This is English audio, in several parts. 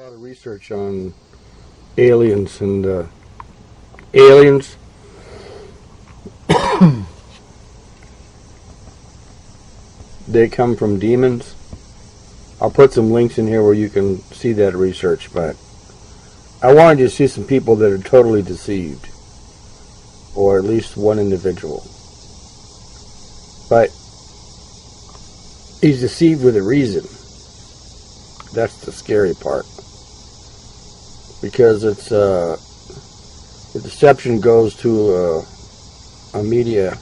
lot of research on aliens and aliens. They come from demons. I'll put some links in here where you can see that research, but I wanted you to see some people that are totally deceived, or at least one individual. But he's deceived with a reason. That's the scary part, because it's the deception goes to a media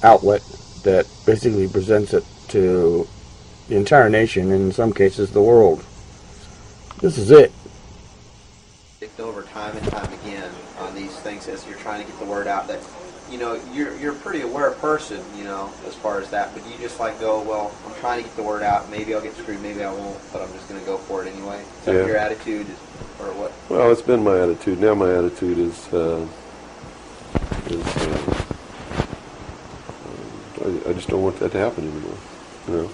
outlet that basically presents it to the entire nation, and in some cases the world. This is it. Over time and time again on these things as you're trying to get the word out that, you know, you're a pretty aware person, you know, as far as that, but you just like go, well, I'm trying to get the word out, maybe I'll get screwed, maybe I won't, but I'm just going to go for it anyway. Is that your attitude, or what? Well, it's been my attitude. Now my attitude is I just don't want that to happen anymore, you know.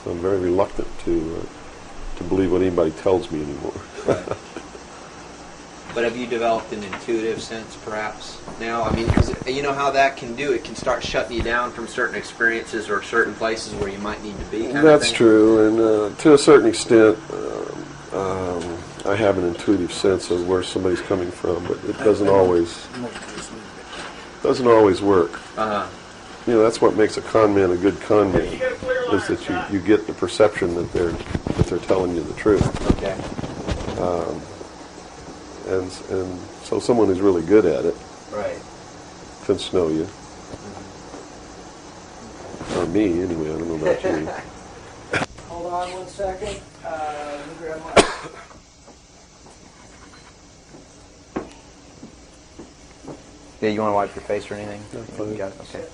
So I'm very reluctant to believe what anybody tells me anymore. Right. But have you developed an intuitive sense, perhaps, now? I mean, 'cause you know how that can do. It can start shutting you down from certain experiences or certain places where you might need to be. That's true, and to a certain extent, I have an intuitive sense of where somebody's coming from, but it doesn't always work. You know, that's what makes a con man a good con man, is that you get the perception that they're telling you the truth. Okay. And so someone who's really good at it, right, can snow you. Or me, anyway. I don't know about you. Hold on 1 second. Let me grab my... Yeah, you want to wipe your face or anything? No, fine. You got it? Okay.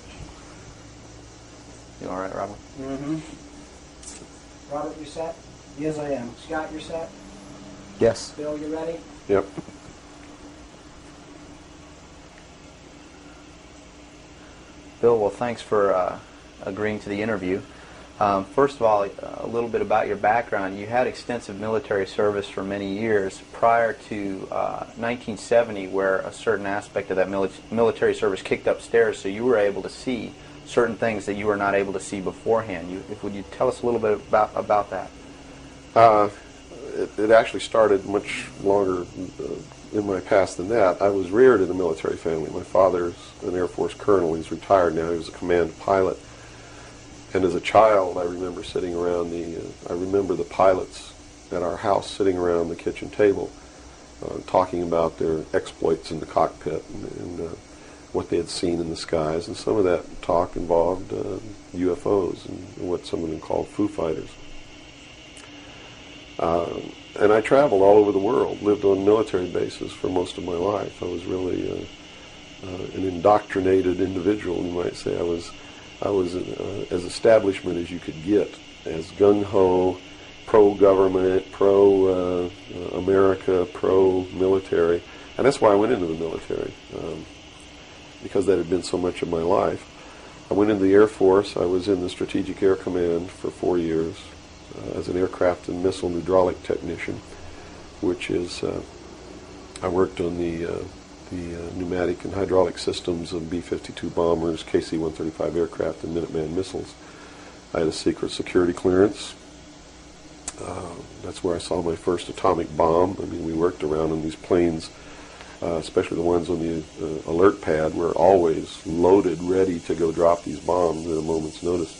You all right, Robert? Mm-hmm. Robert, you set? Yes, I am. Scott, you're set? Yes. Bill, you ready? Yep. Bill, well, thanks for agreeing to the interview. First of all, a little bit about your background. You had extensive military service for many years prior to 1970, where a certain aspect of that military service kicked upstairs, so you were able to see certain things that you were not able to see beforehand. Would you tell us a little bit about that? It actually started much longer in my past than that. I was reared in a military family. My father's an Air Force colonel. He's retired now. He was a command pilot. And as a child, I remember sitting around I remember the pilots at our house sitting around the kitchen table talking about their exploits in the cockpit and what they had seen in the skies. And some of that talk involved UFOs and what some of them called Foo Fighters. And I traveled all over the world, lived on military bases for most of my life. I was really an indoctrinated individual, you might say. I was as establishment as you could get, as gung-ho, pro-government, pro-America, pro-military. And that's why I went into the military, because that had been so much of my life. I went into the Air Force. I was in the Strategic Air Command for 4 years. As an aircraft and missile hydraulic technician, which is, I worked on the pneumatic and hydraulic systems of B-52 bombers, KC-135 aircraft, and Minuteman missiles. I had a secret security clearance. That's where I saw my first atomic bomb. I mean, we worked around on these planes, especially the ones on the alert pad, were always loaded, ready to go drop these bombs at a moment's notice.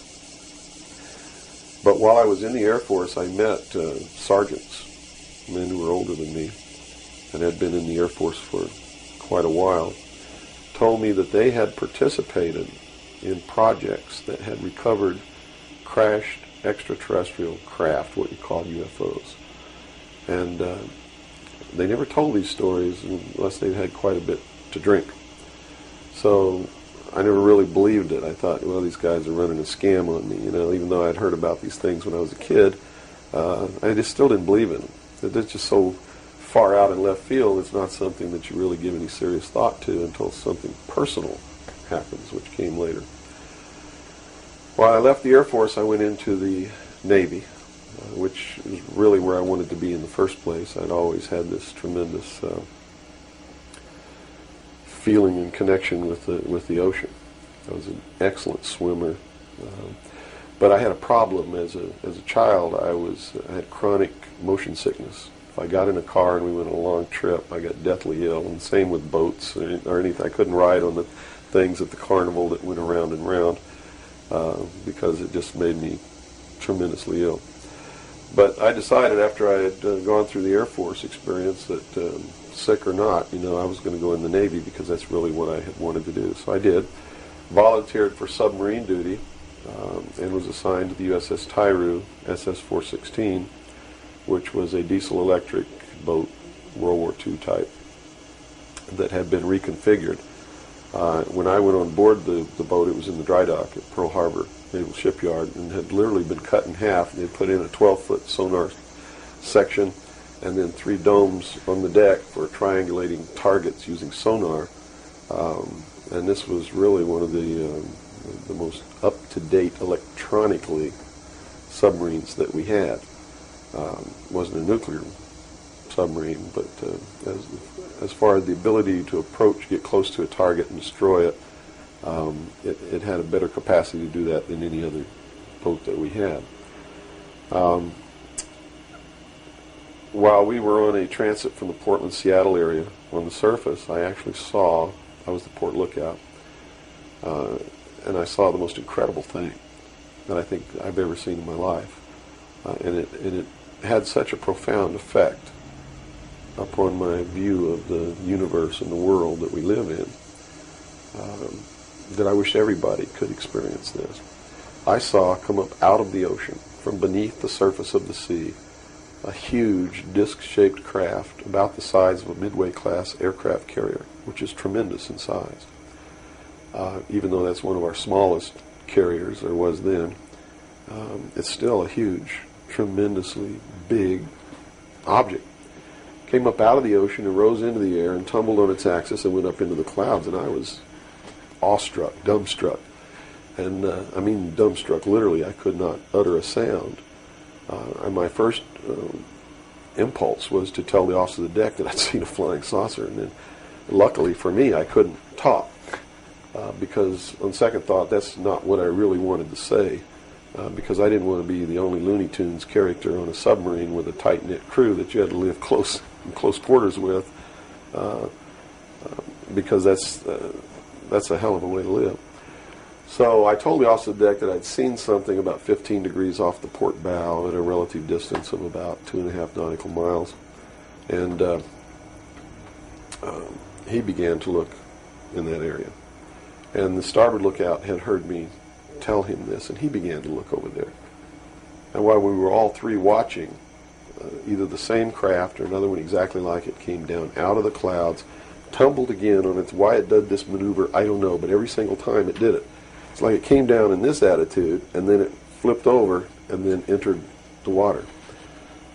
But while I was in the Air Force, I met sergeants, men who were older than me, and had been in the Air Force for quite a while, told me that they had participated in projects that had recovered crashed extraterrestrial craft, what you call UFOs. And they never told these stories unless they'd had quite a bit to drink. So I never really believed it. I thought, well, these guys are running a scam on me, you know, even though I'd heard about these things when I was a kid. I just still didn't believe in them. They're just so far out in left field, it's not something that you really give any serious thought to until something personal happens, which came later. While I left the Air Force, I went into the Navy. which is really where I wanted to be in the first place. I'd always had this tremendous feeling and connection with the ocean. I was an excellent swimmer, but I had a problem as a child. I had chronic motion sickness. If I got in a car and we went on a long trip, I got deathly ill. And same with boats or anything. I couldn't ride on the things at the carnival that went around and round because it just made me tremendously ill. But I decided after I had gone through the Air Force experience that sick or not, I was going to go in the Navy because that's really what I had wanted to do. So I did. Volunteered for submarine duty and was assigned to the USS Tyru, SS-416, which was a diesel-electric boat, World War II type, that had been reconfigured. When I went on board the boat, it was in the dry dock at Pearl Harbor Naval Shipyard and had literally been cut in half. They put in a 12-foot sonar section and then 3 domes on the deck for triangulating targets using sonar. And this was really one of the most up-to-date electronically submarines that we had. Wasn't a nuclear submarine, but as far as the ability to approach, get close to a target and destroy it, it had a better capacity to do that than any other boat that we had. While we were on a transit from the Portland-Seattle area on the surface, I was the port lookout, and I saw the most incredible thing that I think I've ever seen in my life. And it had such a profound effect upon my view of the universe and the world that we live in that I wish everybody could experience this. I saw come up out of the ocean, from beneath the surface of the sea, a huge disc-shaped craft about the size of a Midway-class aircraft carrier, which is tremendous in size. Even though that's one of our smallest carriers, there was then, it's still a huge, tremendously big object. Came up out of the ocean and rose into the air and tumbled on its axis and went up into the clouds, and I was awestruck, dumbstruck. And I mean dumbstruck, literally. I could not utter a sound. And my first impulse was to tell the officer of the deck that I'd seen a flying saucer, and then luckily for me I couldn't talk because on second thought that's not what I really wanted to say. Because I didn't want to be the only Looney Tunes character on a submarine with a tight-knit crew that you had to live in close quarters with, because that's a hell of a way to live. So I told the officer of the deck that I'd seen something about 15 degrees off the port bow at a relative distance of about 2.5 nautical miles. And he began to look in that area. And the starboard lookout had heard me tell him this, and he began to look over there. And while we were all three watching, either the same craft or another one exactly like it came down out of the clouds, tumbled again on its, why it did this maneuver, I don't know, but every single time it did it. It's like it came down in this attitude, and then it flipped over, and then entered the water.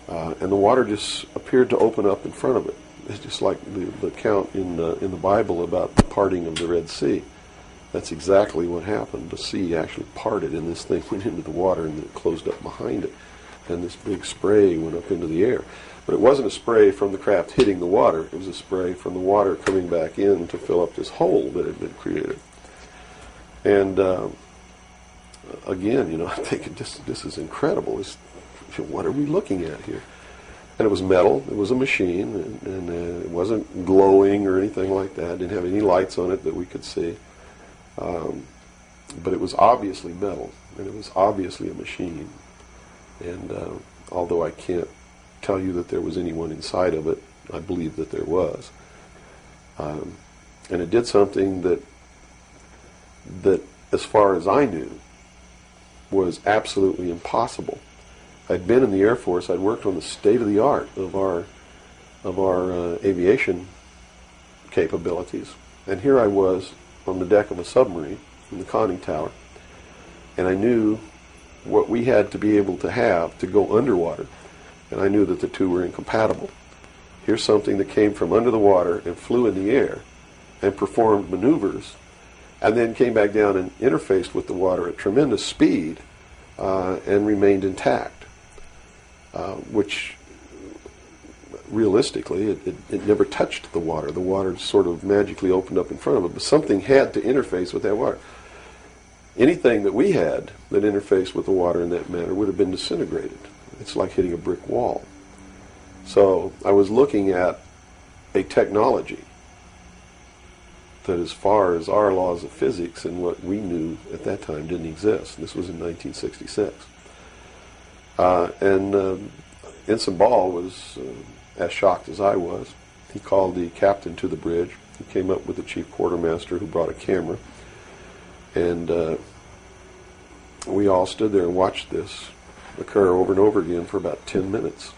And the water just appeared to open up in front of it. It's just like the account in the Bible about the parting of the Red Sea. That's exactly what happened. The sea actually parted, and this thing went into the water, and then it closed up behind it. And this big spray went up into the air. But it wasn't a spray from the craft hitting the water. It was a spray from the water coming back in to fill up this hole that had been created. And again, I'm thinking, this is incredible. What are we looking at here? And it was metal. It was a machine, and it wasn't glowing or anything like that. It didn't have any lights on it that we could see. But it was obviously metal, and it was obviously a machine. And although I can't tell you that there was anyone inside of it, I believe that there was. And it did something that, as far as I knew, was absolutely impossible. I'd been in the Air Force. I'd worked on the state-of-the-art of our aviation capabilities. And here I was on the deck of a submarine in the conning tower, and I knew what we had to be able to have to go underwater, and I knew that the two were incompatible. Here's something that came from under the water and flew in the air and performed maneuvers, and then came back down and interfaced with the water at tremendous speed and remained intact. which realistically it never touched the water. The water sort of magically opened up in front of it, but something had to interface with that water. Anything that we had that interfaced with the water in that manner would have been disintegrated. It's like hitting a brick wall. So I was looking at a technology that, as far as our laws of physics and what we knew at that time, didn't exist. This was in 1966. Ensign Ball was as shocked as I was. He called the captain to the bridge. He came up with the chief quartermaster, who brought a camera. And we all stood there and watched this occur over and over again for about 10 minutes.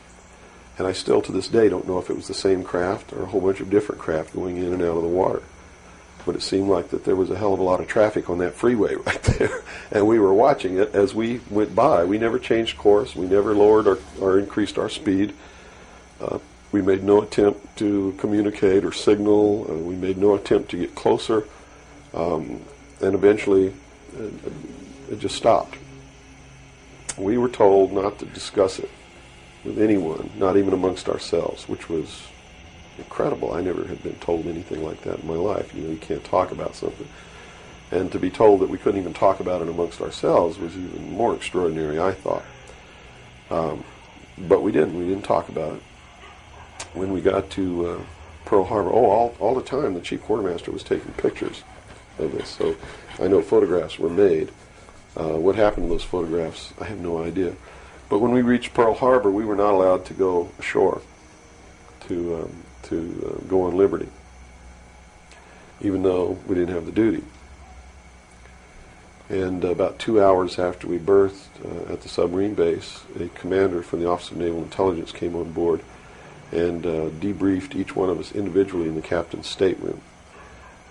And I still, to this day, don't know if it was the same craft or a whole bunch of different craft going in and out of the water. But it seemed like that there was a hell of a lot of traffic on that freeway right there. And we were watching it as we went by. We never changed course. We never lowered or increased our speed. We made no attempt to communicate or signal. We made no attempt to get closer. And eventually, it just stopped. We were told not to discuss it with anyone, not even amongst ourselves, which was incredible. I never had been told anything like that in my life. You can't talk about something. And to be told that we couldn't even talk about it amongst ourselves was even more extraordinary, I thought. But we didn't. We didn't talk about it. When we got to Pearl Harbor, all the time the chief quartermaster was taking pictures of this. So I know photographs were made. What happened to those photographs, I have no idea. But when we reached Pearl Harbor, we were not allowed to go ashore to go on liberty, even though we didn't have the duty. And about 2 hours after we berthed at the submarine base, a commander from the Office of Naval Intelligence came on board and debriefed each one of us individually in the captain's stateroom.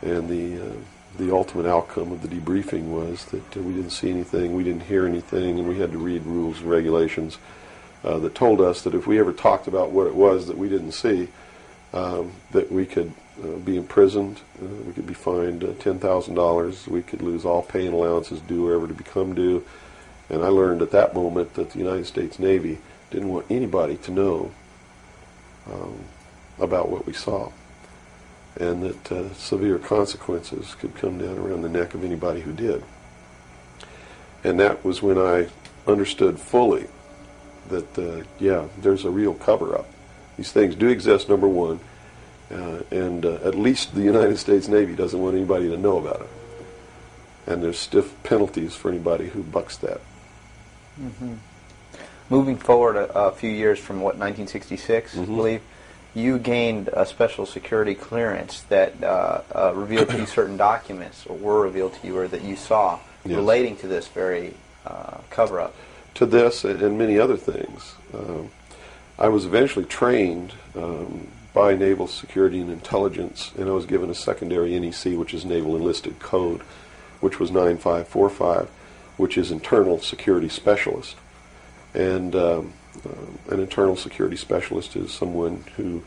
And the ultimate outcome of the debriefing was that we didn't see anything, we didn't hear anything, and we had to read rules and regulations that told us that if we ever talked about what it was that we didn't see, that we could be imprisoned, we could be fined $10,000, we could lose all pay and allowances due or ever to become due. And I learned at that moment that the United States Navy didn't want anybody to know about what we saw, and that severe consequences could come down around the neck of anybody who did. And that was when I understood fully that, yeah, there's a real cover-up. These things do exist, number one, and at least the United States Navy doesn't want anybody to know about it. And there's stiff penalties for anybody who bucks that. Mm-hmm. Moving forward a few years from, 1966, I believe, you gained a special security clearance that revealed to you certain documents, or were revealed to you, or that you saw, yes, relating to this very cover-up. To this and many other things. I was eventually trained by Naval Security and Intelligence, and I was given a secondary NEC, which is Naval Enlisted Code, which was 9545, which is Internal Security Specialist. And an internal security specialist is someone who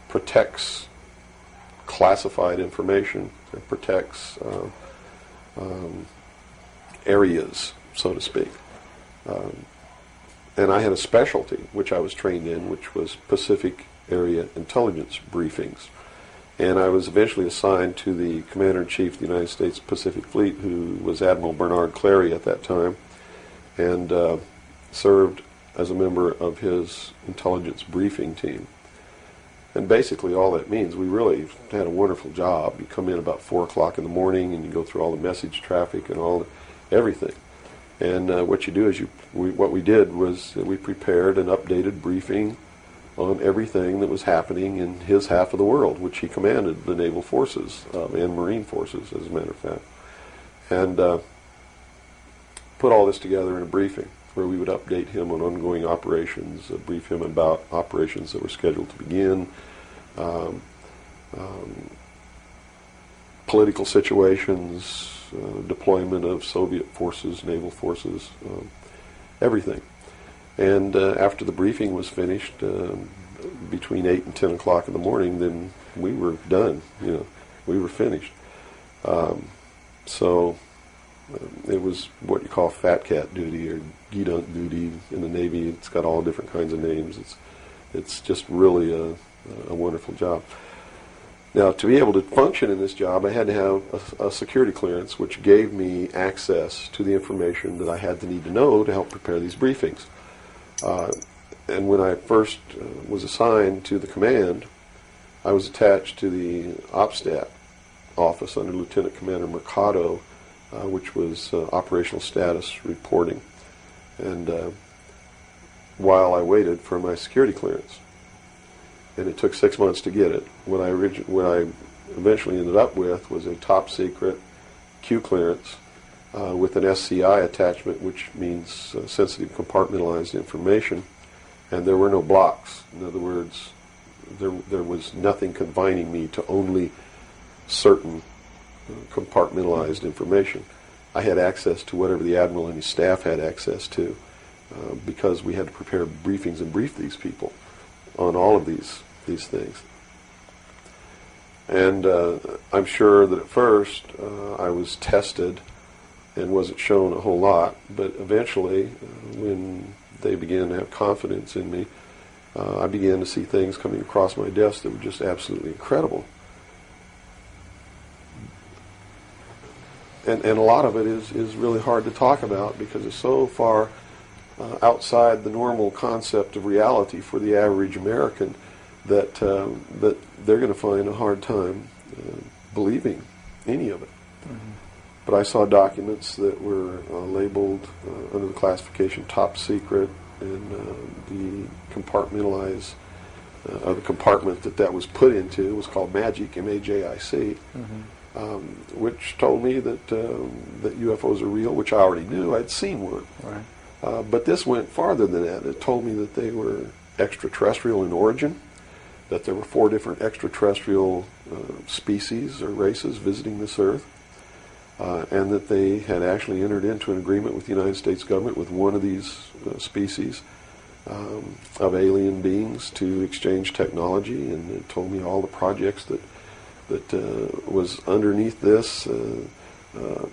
protects classified information and protects areas, so to speak. And I had a specialty, which I was trained in, which was Pacific Area Intelligence Briefings. And I was eventually assigned to the Commander-in-Chief of the United States Pacific Fleet, who was Admiral Bernard Clary at that time, and served as a member of his intelligence briefing team. And basically all that means, we really had a wonderful job. You come in about 4 o'clock in the morning and you go through all the message traffic and everything. And what you do is what we did was that we prepared an updated briefing on everything that was happening in his half of the world, which he commanded the naval forces and marine forces, as a matter of fact. And put all this together in a briefing where we would update him on ongoing operations, brief him about operations that were scheduled to begin, political situations, deployment of Soviet forces, naval forces, everything. And after the briefing was finished, between 8 and 10 o'clock in the morning, then we were done. We were finished. So It was what you call fat cat duty or gedunk duty in the Navy. It's got all different kinds of names. It's just really a wonderful job. Now, to be able to function in this job, I had to have a security clearance, which gave me access to the information that I had to need to know to help prepare these briefings. And when I first was assigned to the command, I was attached to the OPSTAT office under Lieutenant Commander Mercado, which was operational status reporting. And while I waited for my security clearance, and it took 6 months to get it, what I eventually ended up with was a top secret Q clearance with an SCI attachment, which means sensitive compartmentalized information, and there were no blocks. In other words, there was nothing confining me to only certain compartmentalized information. I had access to whatever the Admiral and his staff had access to because we had to prepare briefings and brief these people on all of these things. And I'm sure that at first I was tested and wasn't shown a whole lot, but eventually when they began to have confidence in me, I began to see things coming across my desk that were just absolutely incredible. And a lot of it is really hard to talk about because it's so far outside the normal concept of reality for the average American that they're going to find a hard time believing any of it. Mm-hmm. But I saw documents that were labeled under the classification top secret, and the compartmentalized the compartment that was put into was called MAJIC, M-A-J-I-C. Mm-hmm. Which told me that UFOs are real, which I already knew. I'd seen one. Right. But this went farther than that. It told me that they were extraterrestrial in origin, that there were 4 different extraterrestrial species or races visiting this Earth, and that they had actually entered into an agreement with the United States government with one of these species of alien beings to exchange technology, and it told me all the projects that was underneath this.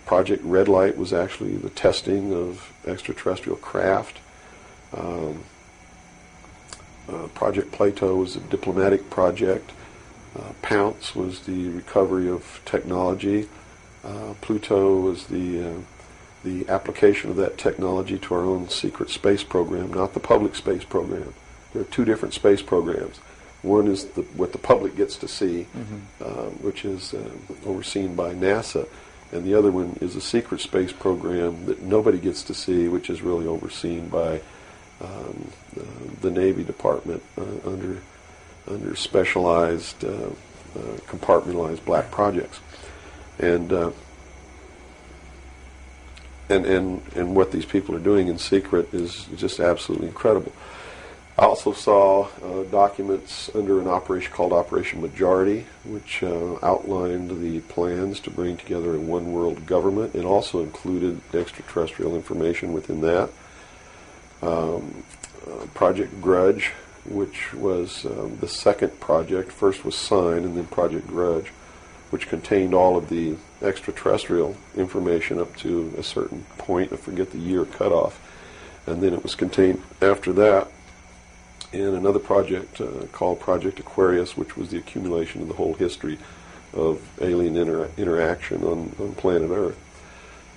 Project Red Light was actually the testing of extraterrestrial craft. Project Plato was a diplomatic project. Pounce was the recovery of technology. Pluto was the application of that technology to our own secret space program, not the public space program. There are 2 different space programs. One is what the public gets to see, mm-hmm. Which is overseen by NASA, and the other one is a secret space program that nobody gets to see, which is really overseen by the Navy Department under specialized compartmentalized black projects, and what these people are doing in secret is just absolutely incredible. I also saw documents under an operation called Operation Majority, which outlined the plans to bring together a one-world government. It also included extraterrestrial information within that. Project Grudge, which was the second project. First was Sign, and then Project Grudge, which contained all of the extraterrestrial information up to a certain point. I forget the year cutoff. And then it was contained after that in another project called Project Aquarius, which was the accumulation of the whole history of alien interaction on planet Earth.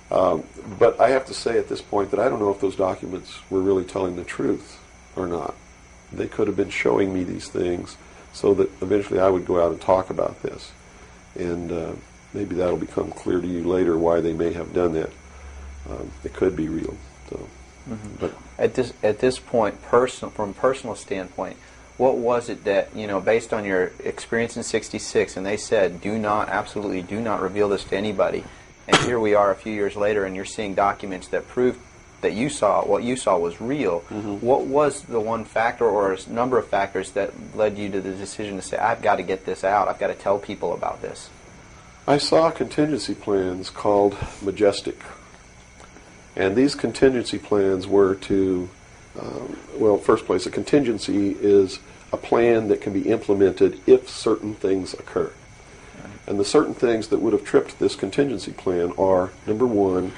But I have to say at this point that I don't know if those documents were really telling the truth or not. They could have been showing me these things so that eventually I would go out and talk about this. And maybe that'll become clear to you later why they may have done that. It could be real. So. Mm-hmm. But at this point, from a personal standpoint, what was it that, based on your experience in '66, and they said, absolutely do not reveal this to anybody, and here we are a few years later, and you're seeing documents that prove that what you saw was real. Mm-hmm. What was the one factor or a number of factors that led you to the decision to say, I've got to get this out, I've got to tell people about this? I saw contingency plans called Majestic. And these contingency plans were to, first place, a contingency is a plan that can be implemented if certain things occur. And the certain things that would have tripped this contingency plan are, number one,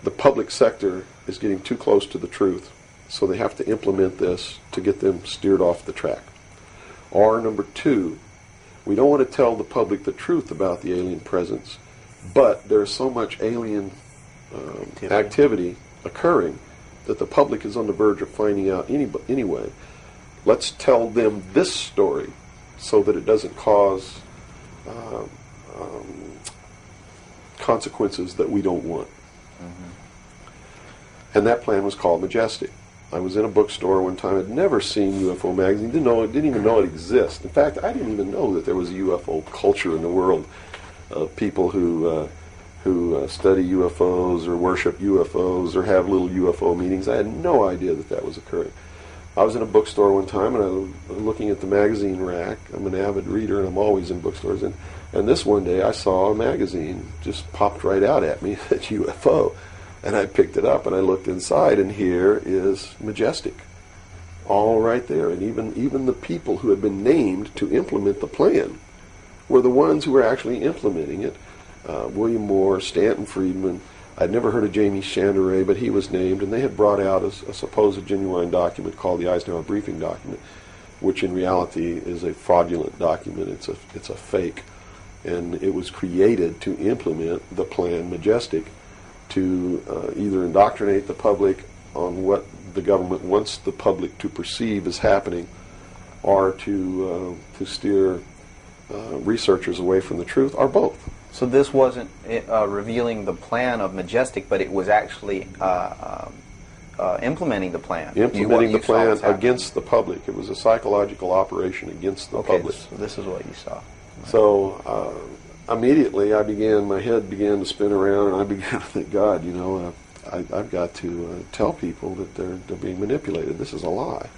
the public sector is getting too close to the truth, so they have to implement this to get them steered off the track. Or number two, we don't want to tell the public the truth about the alien presence, but there's so much alien activity occurring that the public is on the verge of finding out anyway. Let's tell them this story so that it doesn't cause consequences that we don't want. And that plan was called Majestic. I was in a bookstore one time. I'd never seen UFO magazine. Didn't even know it existed. In fact, I didn't even know that there was a UFO culture in the world of people who study UFOs or worship UFOs or have little UFO meetings. I had no idea that that was occurring. I was in a bookstore one time and I was looking at the magazine rack. I'm an avid reader and I'm always in bookstores. And this one day I saw a magazine just popped right out at me, at UFO. And I picked it up and I looked inside, and here is Majestic, all right there. And even the people who had been named to implement the plan were the ones who were actually implementing it. William Moore, Stanton Friedman. I'd never heard of Jamie Chanderay, but he was named, and they had brought out a supposed genuine document called the Eisenhower Briefing Document, which in reality is a fraudulent document. It's a fake, and it was created to implement the plan Majestic, to either indoctrinate the public on what the government wants the public to perceive as happening, or to steer researchers away from the truth, or both. So this wasn't revealing the plan of Majestic, but it was actually implementing the plan. Implementing the plan against the public. It was a psychological operation against the public. So this is what you saw. So immediately my head began to spin around, and I began to think, God, I've got to tell people that they're being manipulated. This is a lie.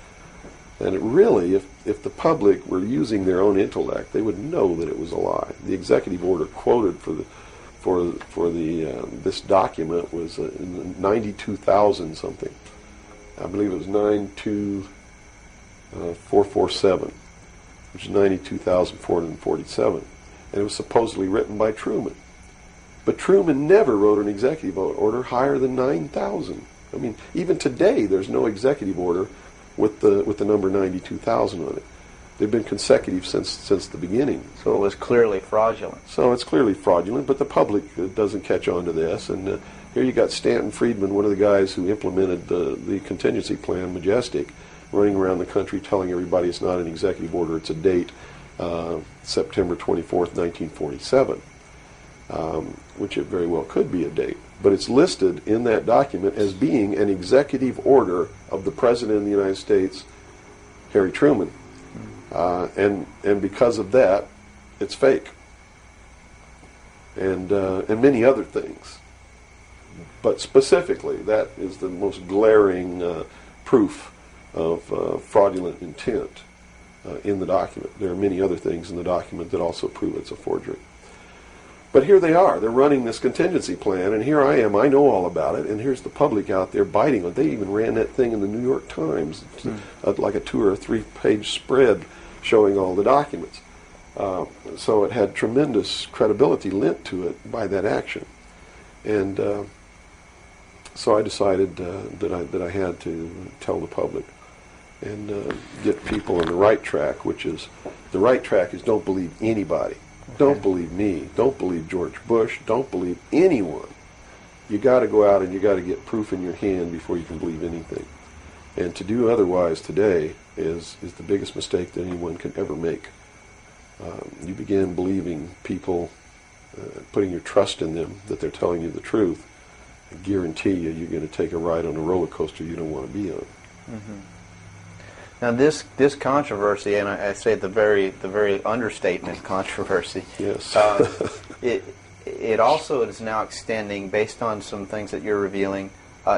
And it really, if the public were using their own intellect, they would know that it was a lie. The executive order quoted for this document was 92,000 something. I believe it was 92447, which is 92,447. And it was supposedly written by Truman. But Truman never wrote an executive order higher than 9,000. I mean, even today, there's no executive order with the number 92,000 on it. They've been consecutive since the beginning. So it was clearly fraudulent. So it's clearly fraudulent, but the public doesn't catch on to this. And here you got Stanton Friedman, one of the guys who implemented the contingency plan, Majestic, running around the country telling everybody it's not an executive order, it's a date, September 24th, 1947, which it very well could be a date. But it's listed in that document as being an executive order of the President of the United States, Harry Truman. And because of that, it's fake. And many other things. But specifically, that is the most glaring proof of fraudulent intent in the document. There are many other things in the document that also prove it's a forgery. But here they are. They're running this contingency plan, and here I am. I know all about it, and here's the public out there biting on it. They even ran that thing in the New York Times, like a 2 or 3 page spread showing all the documents. So it had tremendous credibility lent to it by that action. And so I decided that I had to tell the public and get people on the right track, which is, the right track is don't believe anybody. Okay. Don't believe me. Don't believe George Bush. Don't believe anyone. You got to go out and you got to get proof in your hand before you can believe anything. And to do otherwise today is the biggest mistake that anyone can ever make. You begin believing people, putting your trust in them, that they're telling you the truth. I guarantee you're going to take a ride on a roller coaster you don't want to be on. Mm-hmm. Now this controversy, and I say the very understatement controversy. Yes. It also is now extending, based on some things that you're revealing,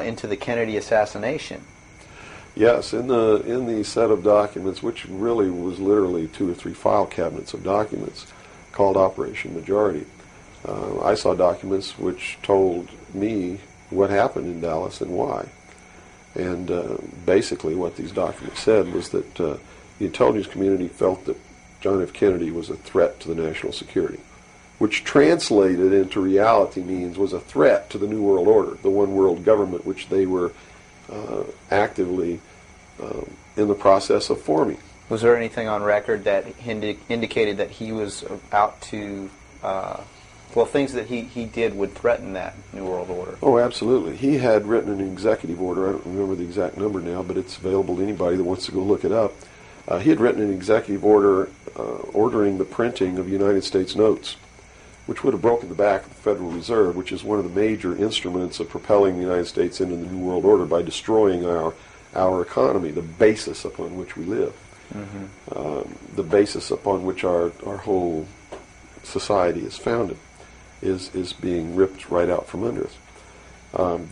into the Kennedy assassination. Yes, in the set of documents, which really was literally 2 or 3 file cabinets of documents, called Operation Majority, I saw documents which told me what happened in Dallas and why. And basically what these documents said was that the intelligence community felt that John F. Kennedy was a threat to the national security, which translated into reality means was a threat to the New World Order, the one world government which they were actively in the process of forming. Was there anything on record that indicated that he was out to, things that he did would threaten that New World Order? Oh, absolutely. He had written an executive order. I don't remember the exact number now, but it's available to anybody that wants to go look it up. He had written an executive order ordering the printing of United States notes, which would have broken the back of the Federal Reserve, which is one of the major instruments of propelling the United States into the New World Order by destroying our economy, the basis upon which we live, the basis upon which our whole society is founded, is being ripped right out from under us.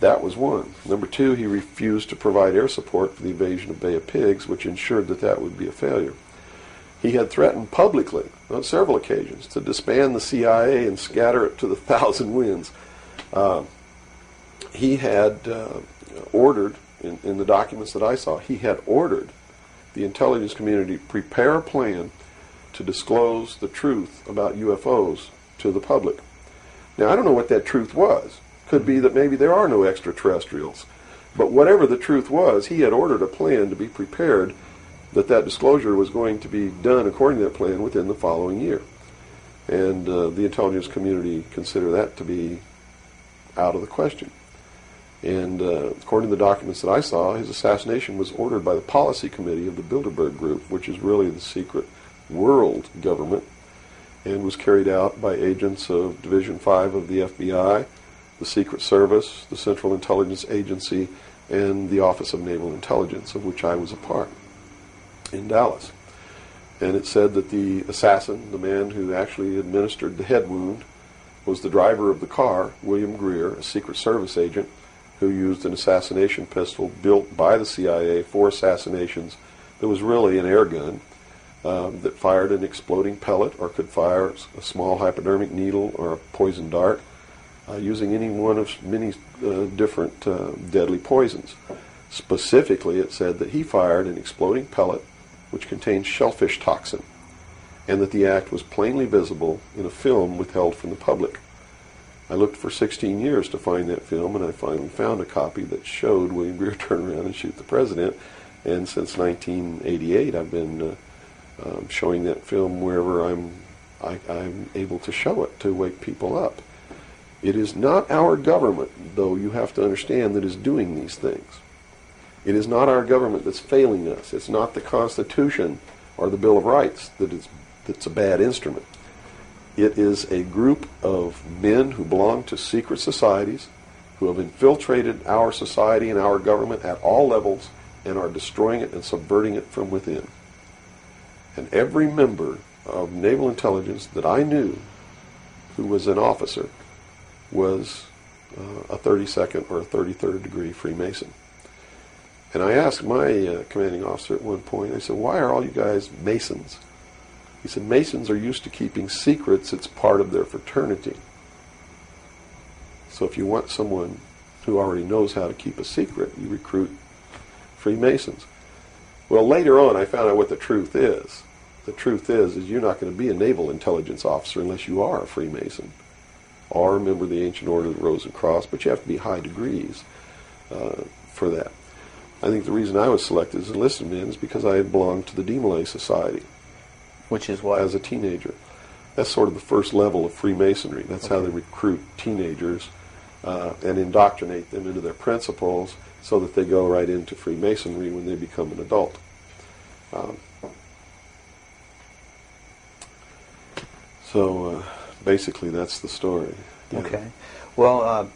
That was one. Number two, he refused to provide air support for the invasion of Bay of Pigs, which ensured that would be a failure. He had threatened publicly on several occasions to disband the CIA and scatter it to the thousand winds. He had ordered, in the documents that I saw, he had ordered the intelligence community to prepare a plan to disclose the truth about UFOs to the public. Now, I don't know what that truth was. Could be that maybe there are no extraterrestrials. But whatever the truth was, he had ordered a plan to be prepared that disclosure was going to be done according to that plan within the following year. And the intelligence community considered that to be out of the question. And according to the documents that I saw, his assassination was ordered by the policy committee of the Bilderberg Group, which is really the secret world government, and was carried out by agents of Division 5 of the FBI, the Secret Service, the Central Intelligence Agency, and the Office of Naval Intelligence, of which I was a part, in Dallas. And it said that the assassin, the man who actually administered the head wound, was the driver of the car, William Greer, a Secret Service agent, who used an assassination pistol built by the CIA for assassinations that was really an air gun that fired an exploding pellet or could fire a small hypodermic needle or a poison dart, using any one of many different deadly poisons. Specifically, it said that he fired an exploding pellet which contained shellfish toxin, and that the act was plainly visible in a film withheld from the public. I looked for 16 years to find that film, and I finally found a copy that showed William Greer turn around and shoot the president, and since 1988 I've been showing that film wherever I'm able to show it to wake people up. It is not our government, though you have to understand, that is doing these things. It is not our government that's failing us. It's not the Constitution or the Bill of Rights that's a bad instrument. It is a group of men who belong to secret societies who have infiltrated our society and our government at all levels and are destroying it and subverting it from within. And every member of naval intelligence that I knew who was an officer was a 32nd or a 33rd degree Freemason. And I asked my commanding officer at one point, I said, why are all you guys Masons? He said, Masons are used to keeping secrets. It's part of their fraternity. So if you want someone who already knows how to keep a secret, you recruit Freemasons. Well, later on, I found out what the truth is. The truth is you're not going to be a naval intelligence officer unless you are a Freemason or a member of the Ancient Order of the Rose and Cross, but you have to be high degrees for that. I think the reason I was selected as an enlisted man is because I had belonged to the Demolay Society. Which is what? As a teenager. That's sort of the first level of Freemasonry. That's how they recruit teenagers and indoctrinate them into their principles so that they go right into Freemasonry when they become an adult. So basically that's the story. Yeah. Okay. Well,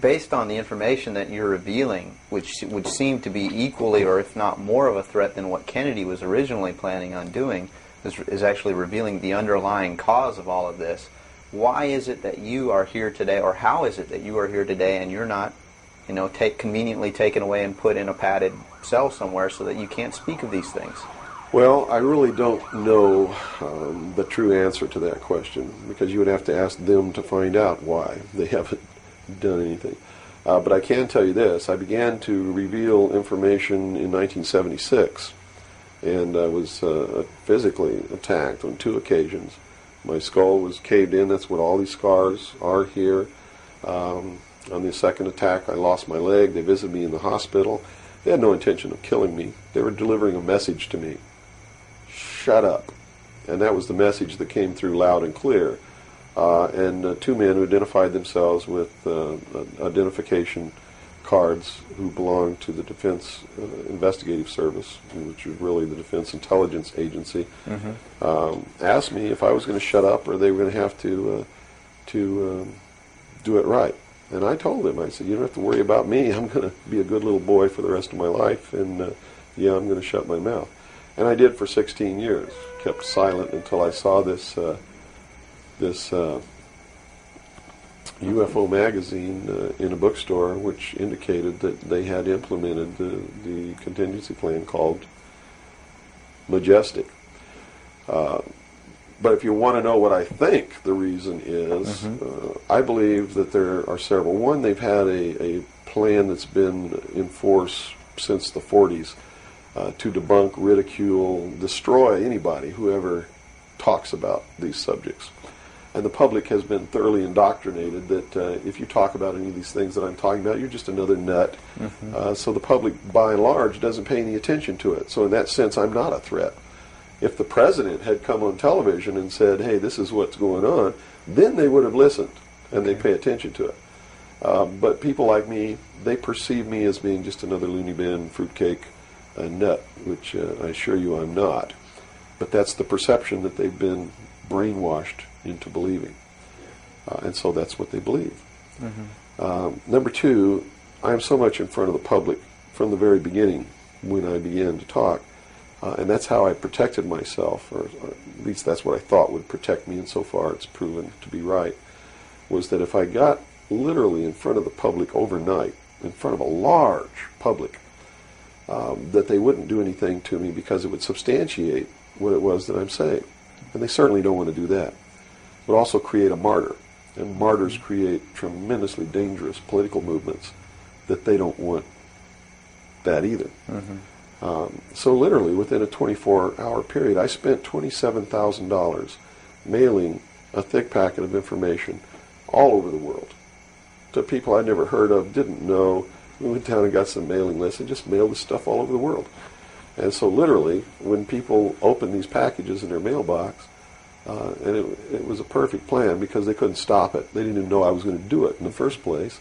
based on the information that you're revealing, which would seem to be equally or if not more of a threat than what Kennedy was originally planning on doing, is actually revealing the underlying cause of all of this. Why is it that you are here today, or how is it that you are here today and you're not, conveniently taken away and put in a padded cell somewhere so that you can't speak of these things? Well, I really don't know the true answer to that question, because you would have to ask them to find out why they haven't done anything. But I can tell you this. I began to reveal information in 1976 and I was physically attacked on 2 occasions. My skull was caved in. That's what all these scars are here. On the second attack, I lost my leg. They visited me in the hospital. They had no intention of killing me. They were delivering a message to me. Shut up. And that was the message that came through loud and clear. And 2 men who identified themselves with identification cards who belonged to the Defense Investigative Service, which is really the Defense Intelligence Agency, asked me if I was going to shut up or they were going to have to do it right. And I told them, I said, you don't have to worry about me. I'm going to be a good little boy for the rest of my life, and yeah, I'm going to shut my mouth. And I did for 16 years, kept silent until I saw this UFO magazine in a bookstore, which indicated that they had implemented the contingency plan called Majestic. But if you want to know what I think the reason is, I believe that there are several. One, they've had a plan that's been in force since the 40s to debunk, ridicule, destroy anybody who ever talks about these subjects. And the public has been thoroughly indoctrinated that if you talk about any of these things that I'm talking about, you're just another nut. So the public, by and large, doesn't pay any attention to it. So in that sense, I'm not a threat. If the president had come on television and said, hey, this is what's going on, then they would have listened and they'd pay attention to it. But people like me, they perceive me as being just another loony bin, fruitcake, nut, which I assure you I'm not. But that's the perception that they've been brainwashed into believing. And so that's what they believe. Number 2, I'm so much in front of the public from the very beginning when I began to talk. And that's how I protected myself, or at least that's what I thought would protect me, and so far it's proven to be right, was that if I got literally in front of the public overnight, in front of a large public, that they wouldn't do anything to me because it would substantiate what it was that I'm saying. And they certainly don't want to do that. But also create a martyr. And martyrs create tremendously dangerous political movements that they don't want that either. So literally within a 24-hour period, I spent $27,000 mailing a thick packet of information all over the world to people I'd never heard of, didn't know. We went down and got some mailing lists and just mailed this stuff all over the world. And so literally, when people opened these packages in their mailbox, and it was a perfect plan because they couldn't stop it. They didn't even know I was going to do it in the first place.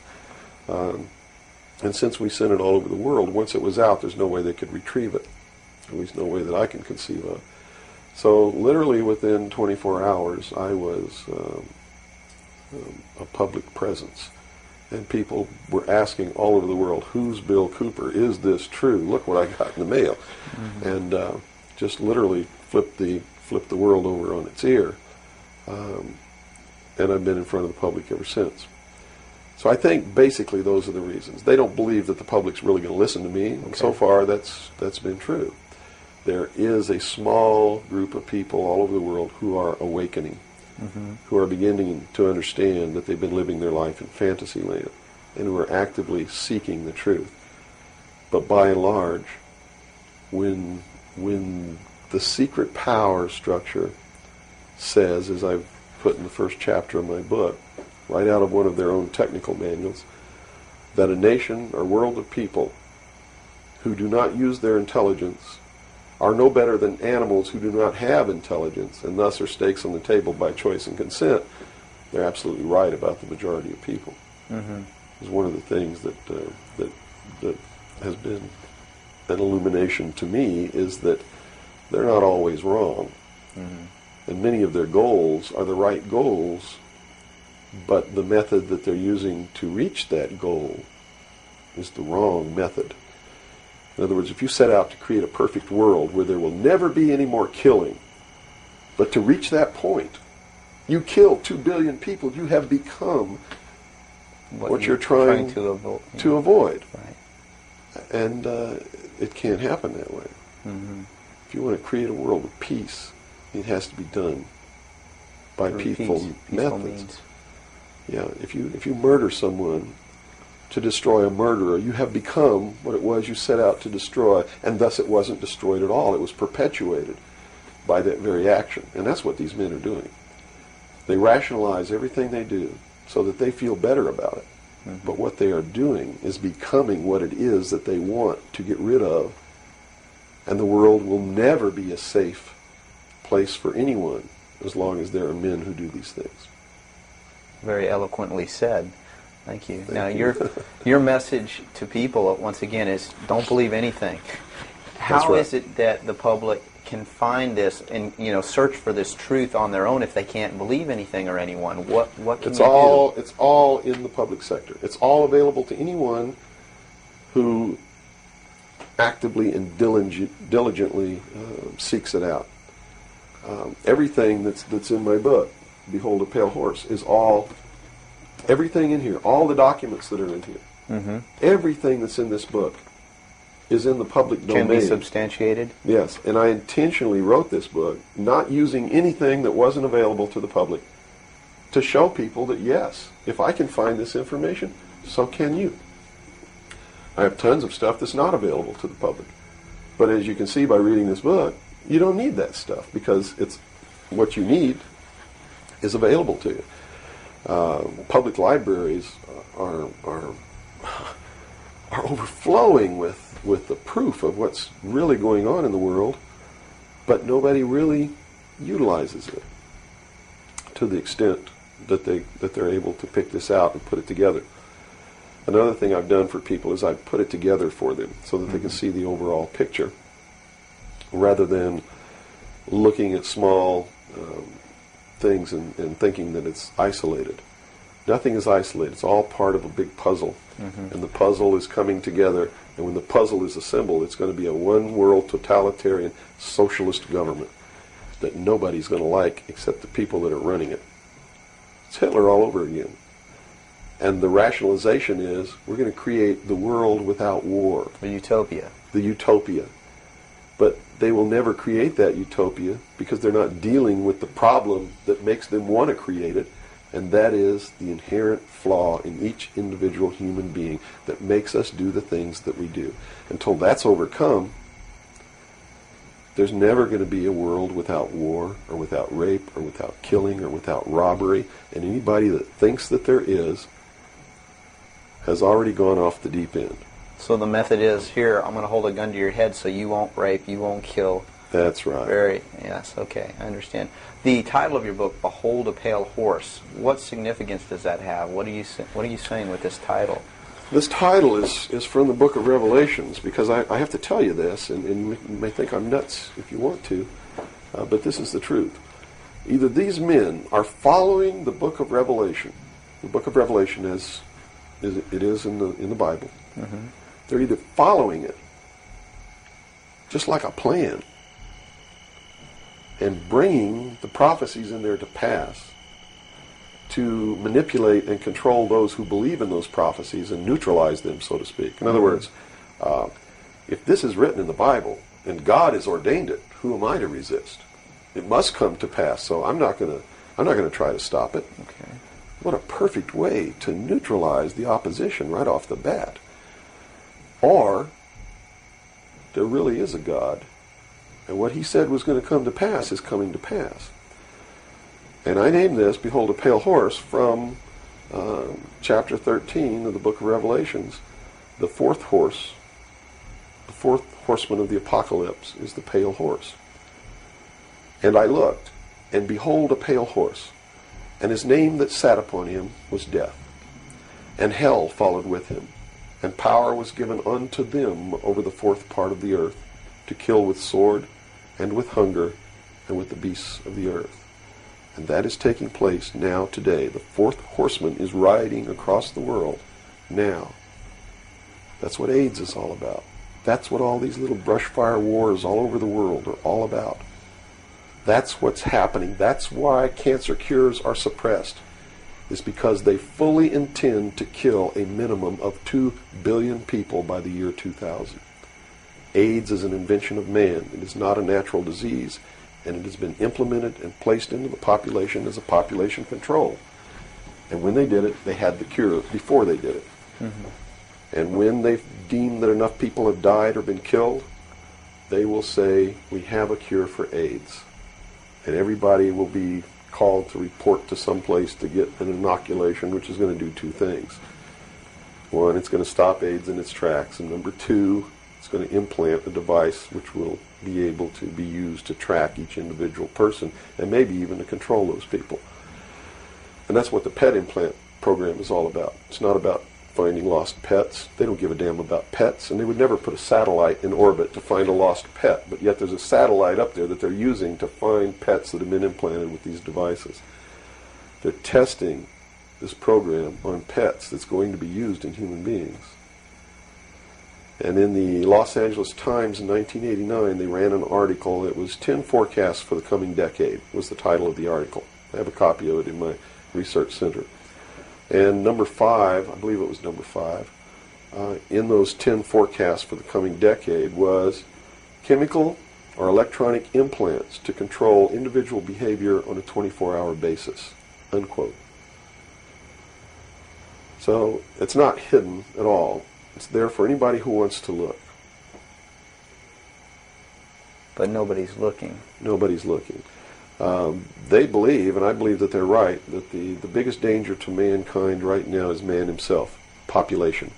And since we sent it all over the world, once it was out, there's no way they could retrieve it. At least no way that I can conceive of. So literally within 24 hours, I was a public presence. And people were asking all over the world, who's Bill Cooper? Is this true? Look what I got in the mail. And just literally flipped the world over on its ear. And I've been in front of the public ever since. So I think basically those are the reasons. They don't believe that the public's really going to listen to me, and so far that's been true. There is a small group of people all over the world who are awakening, who are beginning to understand that they've been living their life in fantasy land, and who are actively seeking the truth. But by and large, when the secret power structure says, as I've put in the first chapter of my book, right out of one of their own technical manuals, that a nation or world of people who do not use their intelligence are no better than animals who do not have intelligence, and thus are stakes on the table by choice and consent. They're absolutely right about the majority of people. It's one of the things that has been an illumination to me, is that they're not always wrong. And many of their goals are the right goals, but the method that they're using to reach that goal is the wrong method. In other words, if you set out to create a perfect world where there will never be any more killing, but to reach that point, you kill 2 billion people, you have become what you're trying to avoid. Right. And it can't happen that way. If you want to create a world of peace, it has to be done by peaceful methods. Means. Yeah, if you murder someone to destroy a murderer. You have become what it was you set out to destroy, and thus it wasn't destroyed at all. It was perpetuated by that very action. And that's what these men are doing. They rationalize everything they do so that they feel better about it. Mm-hmm. But what they are doing is becoming what it is that they want to get rid of. And the world will never be a safe place for anyone as long as there are men who do these things. Very eloquently said. Thank you. Now, you. your message to people, once again, is don't believe anything. How right. is it that the public can find this and search for this truth on their own if they can't believe anything or anyone? What can you do? It's all in the public sector. It's all available to anyone who actively and diligently seeks it out. Everything that's in my book, Behold a Pale Horse, is all. Everything in here, all the documents that are in here, mm-hmm. everything that's in this book is in the public domain. Can be substantiated? Yes, and I intentionally wrote this book not using anything that wasn't available to the public to show people that, yes, if I can find this information, so can you. I have tons of stuff that's not available to the public. But as you can see by reading this book, you don't need that stuff because it's what you need is available to you. Public libraries are overflowing with the proof of what's really going on in the world, but nobody really utilizes it to the extent that they're able to pick this out and put it together. Another thing I've done for people is I've put it together for them so that they can see the overall picture rather than looking at small things and thinking that it's isolated. Nothing is isolated. It's all part of a big puzzle. Mm-hmm. And the puzzle is coming together, and when the puzzle is assembled, it's going to be a one-world totalitarian socialist government that nobody's going to like except the people that are running it. It's Hitler all over again. And the rationalization is we're going to create the world without war. The utopia. The utopia. But they will never create that utopia because they're not dealing with the problem that makes them want to create it, and that is the inherent flaw in each individual human being that makes us do the things that we do. Until that's overcome, there's never going to be a world without war or without rape or without killing or without robbery, and anybody that thinks that there is has already gone off the deep end. So the method is, here, I'm going to hold a gun to your head so you won't rape, you won't kill. That's right. Yes, okay, I understand. The title of your book, Behold a Pale Horse, what significance does that have? What are you saying with this title? This title is from the book of Revelations, because I have to tell you this, and you may think I'm nuts if you want to, but this is the truth. Either these men are following the book of Revelation, the book of Revelation as it is in the Bible. Mm-hmm. They're either following it, just like a plan, and bringing the prophecies in there to pass to manipulate and control those who believe in those prophecies and neutralize them, so to speak. In other words, if this is written in the Bible and God has ordained it, who am I to resist? It must come to pass, so I'm not going to try to stop it. Okay. What a perfect way to neutralize the opposition right off the bat. Or there really is a God, and what he said was going to come to pass is coming to pass. And I named this, Behold a Pale Horse, from chapter 13 of the book of Revelations. The fourth horseman of the apocalypse is the pale horse. And I looked, and behold a pale horse, and his name that sat upon him was Death, and hell followed with him. And power was given unto them over the fourth part of the earth, to kill with sword, and with hunger, and with the beasts of the earth. And that is taking place now today. The fourth horseman is riding across the world now. That's what AIDS is all about. That's what all these little brush fire wars all over the world are all about. That's what's happening. That's why cancer cures are suppressed. Is because they fully intend to kill a minimum of 2 billion people by the year 2000. AIDS is an invention of man. It is not a natural disease, and it has been implemented and placed into the population as a population control. And when they did it, they had the cure before they did it. And when they deem that enough people have died or been killed, they will say, we have a cure for AIDS. And everybody will be called to report to some place to get an inoculation, which is going to do two things. One, it's going to stop AIDS in its tracks. And number two, it's going to implant a device which will be able to be used to track each individual person and maybe even to control those people. And that's what the pet implant program is all about. It's not about finding lost pets. They don't give a damn about pets, and they would never put a satellite in orbit to find a lost pet, but yet there's a satellite up there that they're using to find pets that have been implanted with these devices. They're testing this program on pets that's going to be used in human beings. And in the Los Angeles Times in 1989, they ran an article. It was 10 forecasts for the coming decade, was the title of the article. I have a copy of it in my research center. And number 5, I believe it was number 5, in those 10 forecasts for the coming decade was chemical or electronic implants to control individual behavior on a 24-hour basis, unquote. So it's not hidden at all. It's there for anybody who wants to look. But nobody's looking. Nobody's looking. They believe, and I believe that they're right, that the biggest danger to mankind right now is man himself, population.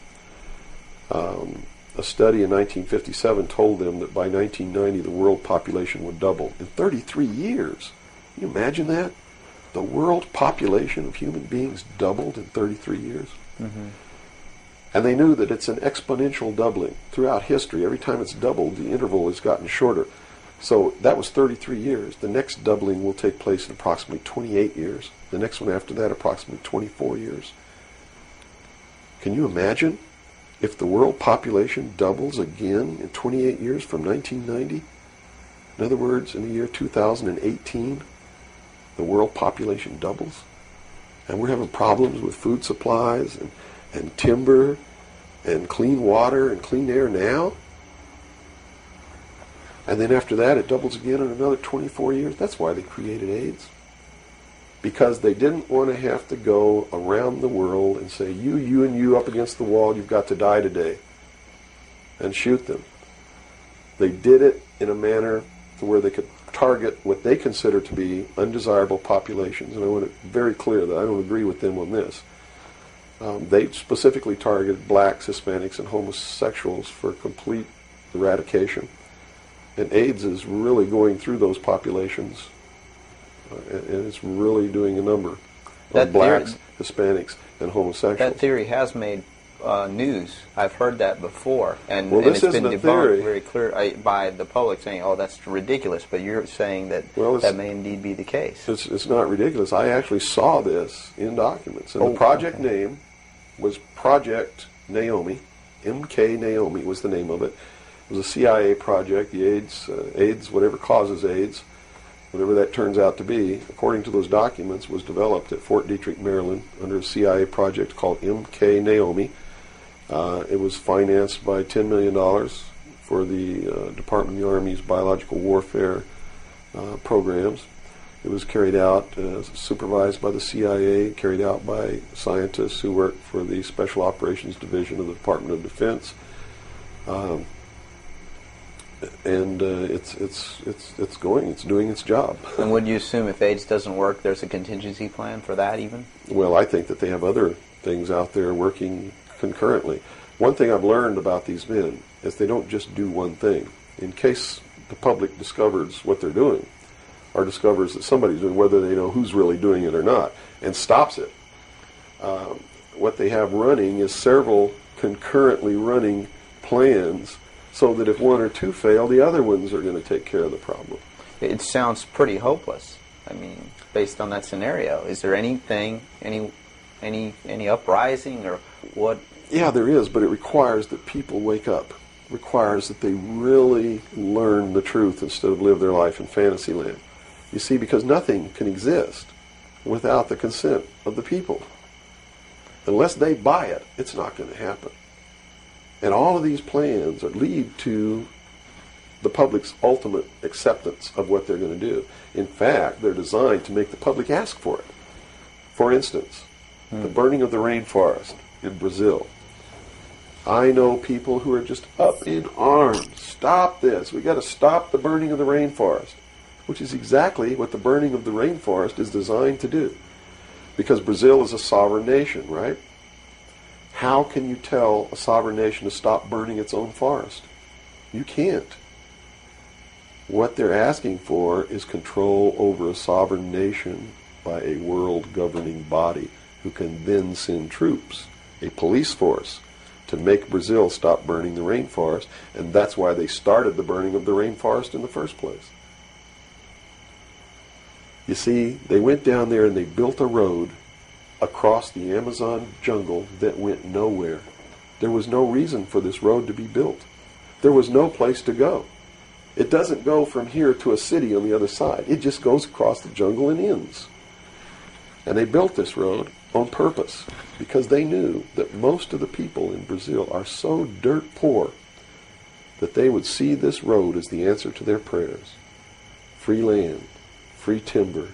A study in 1957 told them that by 1990 the world population would double. In 33 years. Can you imagine that? The world population of human beings doubled in 33 years. Mm-hmm. And they knew that it's an exponential doubling. Throughout history, every time it's doubled, the interval has gotten shorter. So that was 33 years. The next doubling will take place in approximately 28 years. The next one after that, approximately 24 years. Can you imagine if the world population doubles again in 28 years from 1990? In other words, in the year 2018, the world population doubles. And we're having problems with food supplies and timber and clean water and clean air now. And then after that, it doubles again in another 24 years. That's why they created AIDS. Because they didn't want to have to go around the world and say, you, and you up against the wall, you've got to die today. And shoot them. They did it in a manner to where they could target what they consider to be undesirable populations. And I want to be very clear that I don't agree with them on this. They specifically targeted blacks, Hispanics, and homosexuals for complete eradication. And AIDS is really going through those populations, and it's really doing a number on blacks, Hispanics, and homosexuals. That theory has made news. I've heard that before, and this it's been isn't a debunked theory. very clear by the public, saying, "Oh, that's ridiculous." But you're saying that that may indeed be the case. It's not ridiculous. I actually saw this in documents, and the project name was Project Naomi. MK Naomi was the name of it. It was a CIA project. The AIDS, whatever causes AIDS, whatever that turns out to be, according to those documents, was developed at Fort Detrick, Maryland, under a CIA project called MK Naomi. It was financed by $10 million for the Department of the Army's biological warfare programs. It was carried out, supervised by the CIA, carried out by scientists who worked for the Special Operations Division of the Department of Defense. And it's doing its job. And would you assume if AIDS doesn't work, there's a contingency plan for that even? Well, I think that they have other things out there working concurrently. One thing I've learned about these men is they don't just do one thing. In case the public discovers what they're doing, or discovers that somebody's doing, whether they know who's really doing it or not, and stops it, what they have running is several concurrently running plans, so that if one or two fail, the other ones are going to take care of the problem. It sounds pretty hopeless. I mean, based on that scenario, is there anything, any uprising or what? Yeah, there is, but it requires that people wake up. It requires that they really learn the truth instead of live their life in fantasy land. You see, because nothing can exist without the consent of the people. Unless they buy it, it's not going to happen. And all of these plans lead to the public's ultimate acceptance of what they're going to do. In fact, they're designed to make the public ask for it. For instance, the burning of the rainforest in Brazil. I know people who are just up in arms. Stop this. We've got to stop the burning of the rainforest, which is exactly what the burning of the rainforest is designed to do. Because Brazil is a sovereign nation, right? How can you tell a sovereign nation to stop burning its own forest? You can't. What they're asking for is control over a sovereign nation by a world governing body who can then send troops, a police force, to make Brazil stop burning the rainforest, and that's why they started the burning of the rainforest in the first place. You see, they went down there and they built a road across the Amazon jungle that went nowhere. There was no reason for this road to be built. There was no place to go. It doesn't go from here to a city on the other side. It just goes across the jungle and ends. And they built this road on purpose because they knew that most of the people in Brazil are so dirt poor that they would see this road as the answer to their prayers. Free land, free timber,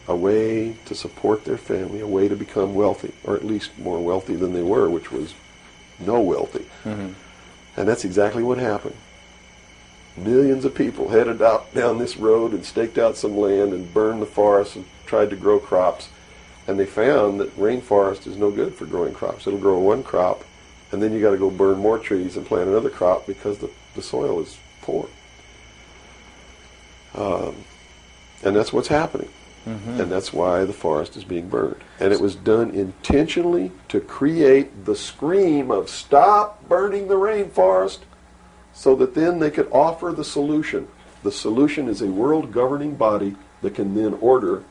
a way to support their family, a way to become wealthy, or at least more wealthy than they were, which was no wealthy. Mm-hmm. And that's exactly what happened. Millions of people headed out down this road and staked out some land and burned the forest and tried to grow crops. And they found that rainforest is no good for growing crops. It'll grow one crop, and then you got to go burn more trees and plant another crop because the soil is poor. And that's what's happening. Mm-hmm. And that's why the forest is being burned. And it was done intentionally to create the scream of stop burning the rainforest, so that then they could offer the solution. The solution is a world governing body that can then order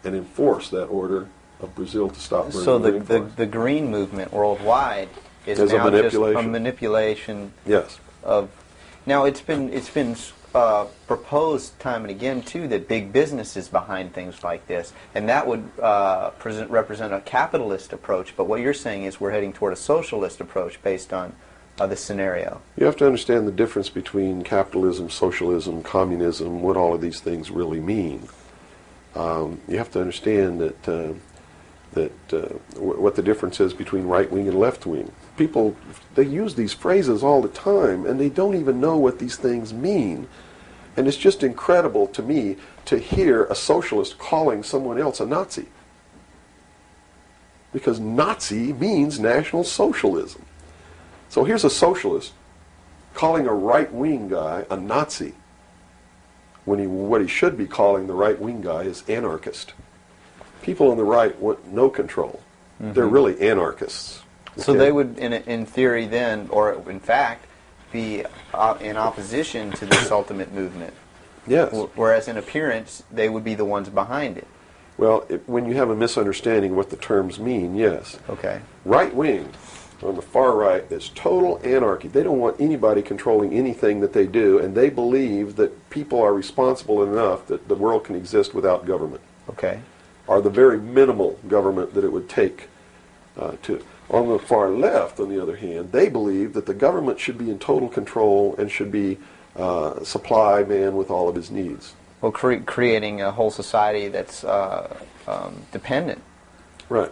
and enforce that order of Brazil to stop burning the rainforest. So the green movement worldwide is now just a manipulation. Yes. Of. Now it's been proposed time and again too that big business is behind things like this, and that would represent a capitalist approach. But what you're saying is we're heading toward a socialist approach based on this scenario. You have to understand the difference between capitalism, socialism, communism, what all of these things really mean. You have to understand that what the difference is between right wing and left wing. People, they use these phrases all the time, and they don't even know what these things mean. And it's just incredible to me to hear a socialist calling someone else a Nazi. Because Nazi means National Socialism. So here's a socialist calling a right-wing guy a Nazi, when what he should be calling the right-wing guy is anarchist. People on the right want no control. Mm-hmm. They're really anarchists. Okay? So they would, in theory then, or in fact, be in opposition to this ultimate movement. Yes. Whereas in appearance, they would be the ones behind it. Well, when you have a misunderstanding of what the terms mean, yes. Okay. Right-wing on the far right is total anarchy. They don't want anybody controlling anything that they do, and they believe that people are responsible enough that the world can exist without government. Okay. Or the very minimal government that it would take to. On the far left, on the other hand, they believe that the government should be in total control and should be supply man with all of his needs. Well, creating a whole society that's dependent. Right.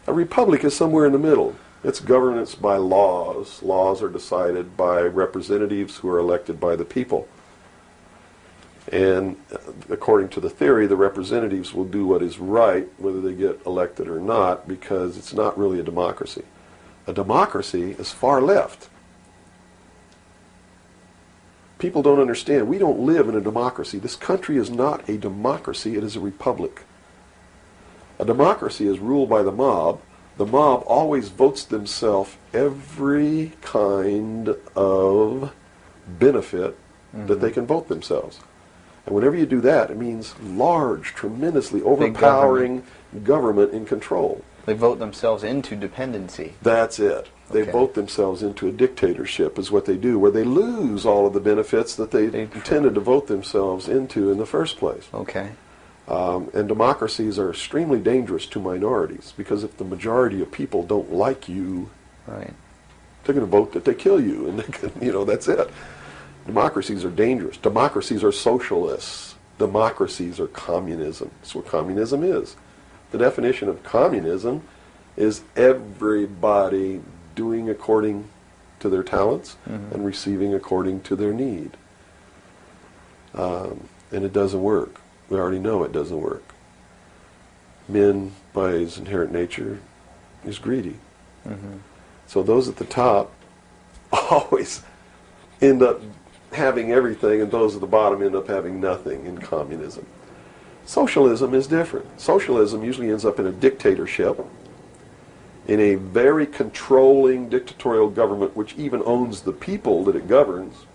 A republic is somewhere in the middle. It's governance by laws. Laws are decided by representatives who are elected by the people. And according to the theory, the representatives will do what is right, whether they get elected or not, because it's not really a democracy. A democracy is far left. People don't understand. We don't live in a democracy. This country is not a democracy. It is a republic. A democracy is ruled by the mob. The mob always votes themselves every kind of benefit that they can vote themselves. And whenever you do that, it means large, tremendously overpowering government in control. They vote themselves into dependency. That's it. They vote themselves into a dictatorship is what they do, where they lose all of the benefits that they intended to vote themselves into in the first place. Okay. And democracies are extremely dangerous to minorities, because if the majority of people don't like you, right, they're going to vote that they kill you, and they can, that's it. Democracies are dangerous. Democracies are socialists. Democracies are communism. That's what communism is. The definition of communism is everybody doing according to their talents and receiving according to their need. And it doesn't work. We already know it doesn't work. Men, by his inherent nature, is greedy. So those at the top always end up having everything, and those at the bottom end up having nothing in communism. Socialism is different. Socialism usually ends up in a dictatorship, in a very controlling dictatorial government which even owns the people that it governs,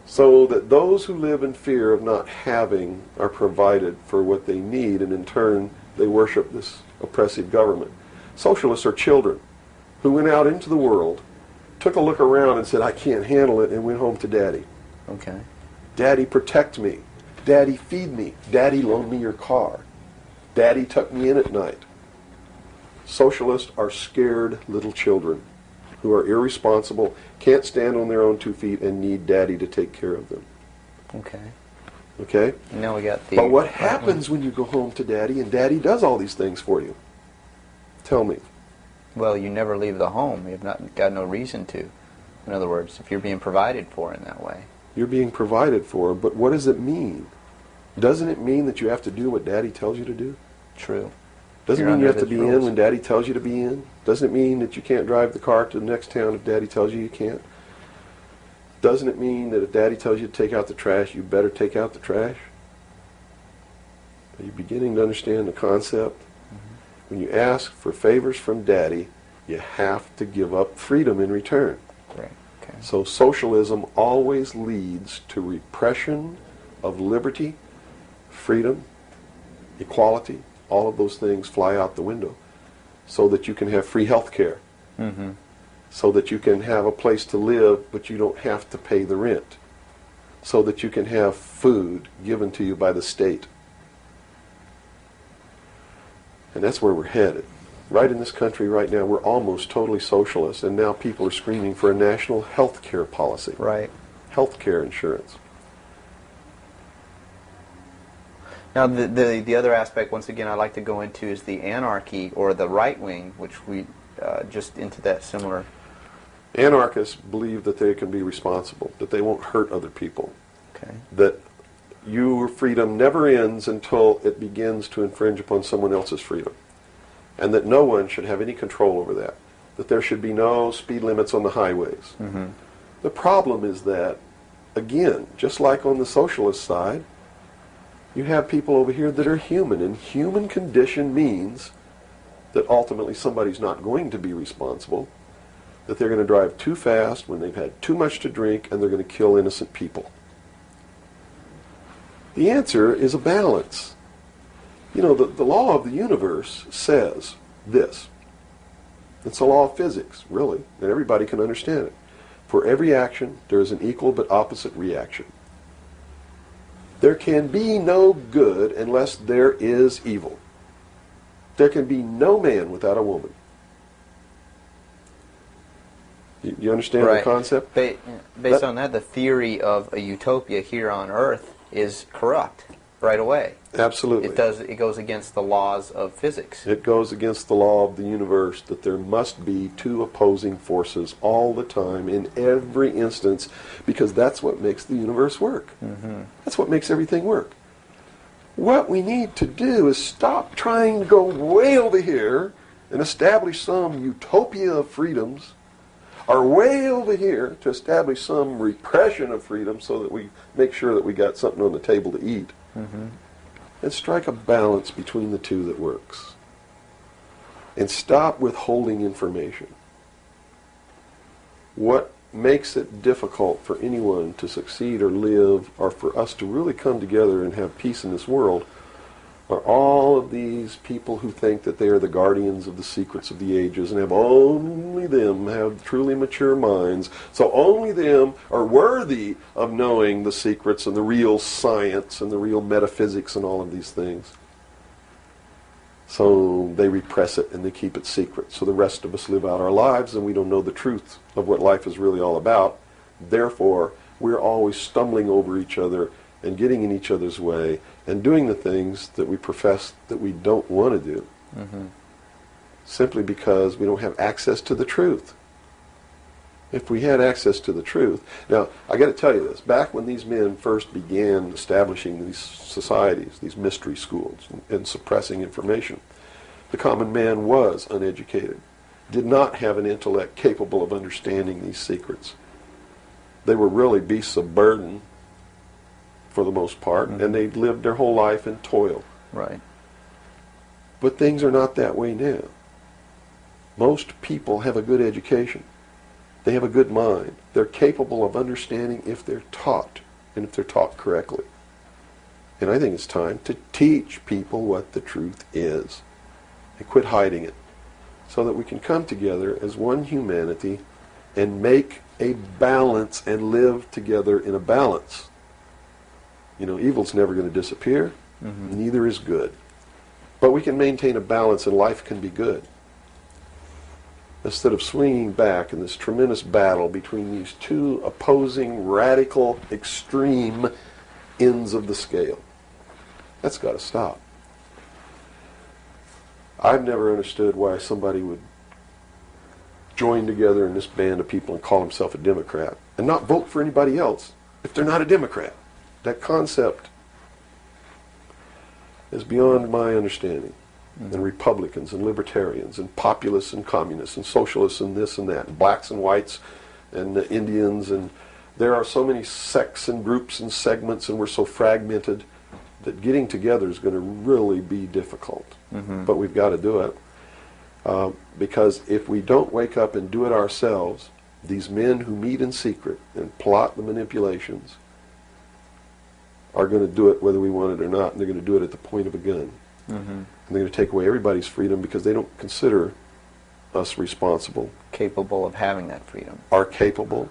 so that those who live in fear of not having are provided for what they need, and in turn they worship this oppressive government. Socialists are children who went out into the world, took a look around and said, I can't handle it, and went home to Daddy. Okay. Daddy, protect me. Daddy, feed me. Daddy, loan me your car. Daddy, tuck me in at night. Socialists are scared little children who are irresponsible, can't stand on their own 2 feet, and need Daddy to take care of them. Okay. Okay? Now we got the... But what happens when you go home to Daddy and Daddy does all these things for you? Tell me. Well, you never leave the home. You've got no reason to. In other words, if you're being provided for in that way. You're being provided for, but what does it mean? Doesn't it mean that you have to do what Daddy tells you to do? True. Doesn't You're mean you have under to be his in rules. when Daddy tells you to be in. Doesn't it mean that you can't drive the car to the next town if Daddy tells you you can't. Doesn't it mean that if Daddy tells you to take out the trash, you better take out the trash? Are you beginning to understand the concept? When you ask for favors from Daddy, you have to give up freedom in return. Right. Okay. So socialism always leads to repression of liberty, freedom, equality. All of those things fly out the window so that you can have free health care, so that you can have a place to live but you don't have to pay the rent, so that you can have food given to you by the state. And that's where we're headed. Right in this country right now, we're almost totally socialist, and now people are screaming for a national health care policy. Right. Health care insurance. Now, the other aspect, once again, I'd like to go into is the anarchy, or the right wing, which we just into that similar... Anarchists believe that they can be responsible, that they won't hurt other people, Okay. that your freedom never ends until it begins to infringe upon someone else's freedom, and that no one should have any control over that there should be no speed limits on the highways. The problem is that, again, just like on the socialist side, you have people over here that are human, and human condition means that ultimately somebody's not going to be responsible, that they're going to drive too fast when they've had too much to drink, and they're going to kill innocent people. The answer is a balance. You know, the law of the universe says this. It's a law of physics, really, and everybody can understand it. For every action, there is an equal but opposite reaction. There can be no good unless there is evil. There can be no man without a woman. You understand the concept? Based on that, the theory of a utopia here on Earth is corrupt right away. Absolutely. It goes against the laws of physics. It goes against the law of the universe that there must be two opposing forces all the time in every instance, because that's what makes the universe work. That's what makes everything work. What we need to do is stop trying to go way over here and establish some utopia of freedoms, or way over here to establish some repression of freedom so that we make sure that we got something on the table to eat. And strike a balance between the two that works. And stop withholding information. What makes it difficult for anyone to succeed or live, or for us to really come together and have peace in this world, are all of these people who think that they are the guardians of the secrets of the ages, and have only them have truly mature minds, so only them are worthy of knowing the secrets and the real science and the real metaphysics and all of these things. So they repress it and they keep it secret, so the rest of us live out our lives and we don't know the truth of what life is really all about. Therefore, we're always stumbling over each other and getting in each other's way and doing the things that we profess that we don't want to do. simply because we don't have access to the truth. If we had access to the truth... Now, I got to tell you this. Back when these men first began establishing these societies, these mystery schools, and suppressing information, the common man was uneducated, did not have an intellect capable of understanding these secrets. They were really beasts of burden for the most part, and they lived their whole life in toil. Right. But things are not that way now. Most people have a good education. They have a good mind. They're capable of understanding if they're taught, and if they're taught correctly. And I think it's time to teach people what the truth is, and quit hiding it, so that we can come together as one humanity and make a balance and live together in a balance. You know, evil's never going to disappear, neither is good. But we can maintain a balance and life can be good. Instead of swinging back in this tremendous battle between these two opposing, radical, extreme ends of the scale. That's got to stop. I've never understood why somebody would join together in this band of people and call himself a Democrat and not vote for anybody else if they're not a Democrat. That concept is beyond my understanding. And Republicans and Libertarians and Populists and Communists and Socialists and this and that, and blacks and whites and Indians, and there are so many sects and groups and segments, and we're so fragmented that getting together is going to really be difficult. But we've got to do it. Because if we don't wake up and do it ourselves, these men who meet in secret and plot the manipulations are going to do it whether we want it or not, and they're going to do it at the point of a gun. And they're going to take away everybody's freedom because they don't consider us responsible. Capable of having that freedom. Are capable,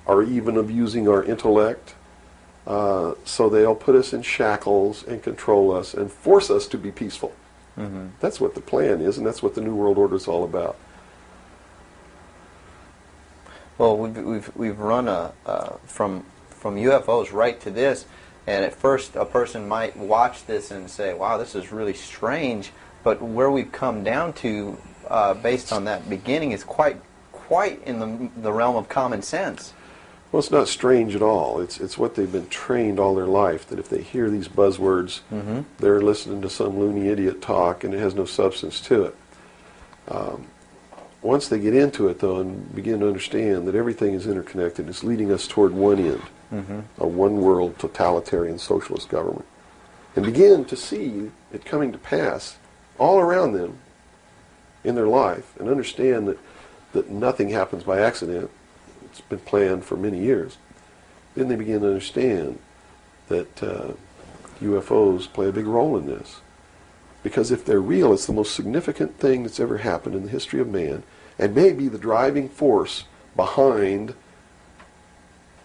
are even of using our intellect. So they'll put us in shackles and control us and force us to be peaceful. That's what the plan is, and that's what the New World Order is all about. Well, we've run from UFOs right to this, and at first a person might watch this and say, "Wow, this is really strange." But where we've come down to, based on that beginning, is quite in the realm of common sense. Well, it's not strange at all. It's what they've been trained all their life, that if they hear these buzzwords, they're listening to some loony idiot talk, and it has no substance to it. Once they get into it, though, and begin to understand that everything is interconnected, it's leading us toward one end, a one-world totalitarian socialist government, and begin to see it coming to pass all around them in their life, and understand that nothing happens by accident. It's been planned for many years. Then they begin to understand that UFOs play a big role in this. Because if they're real, it's the most significant thing that's ever happened in the history of man, and may be the driving force behind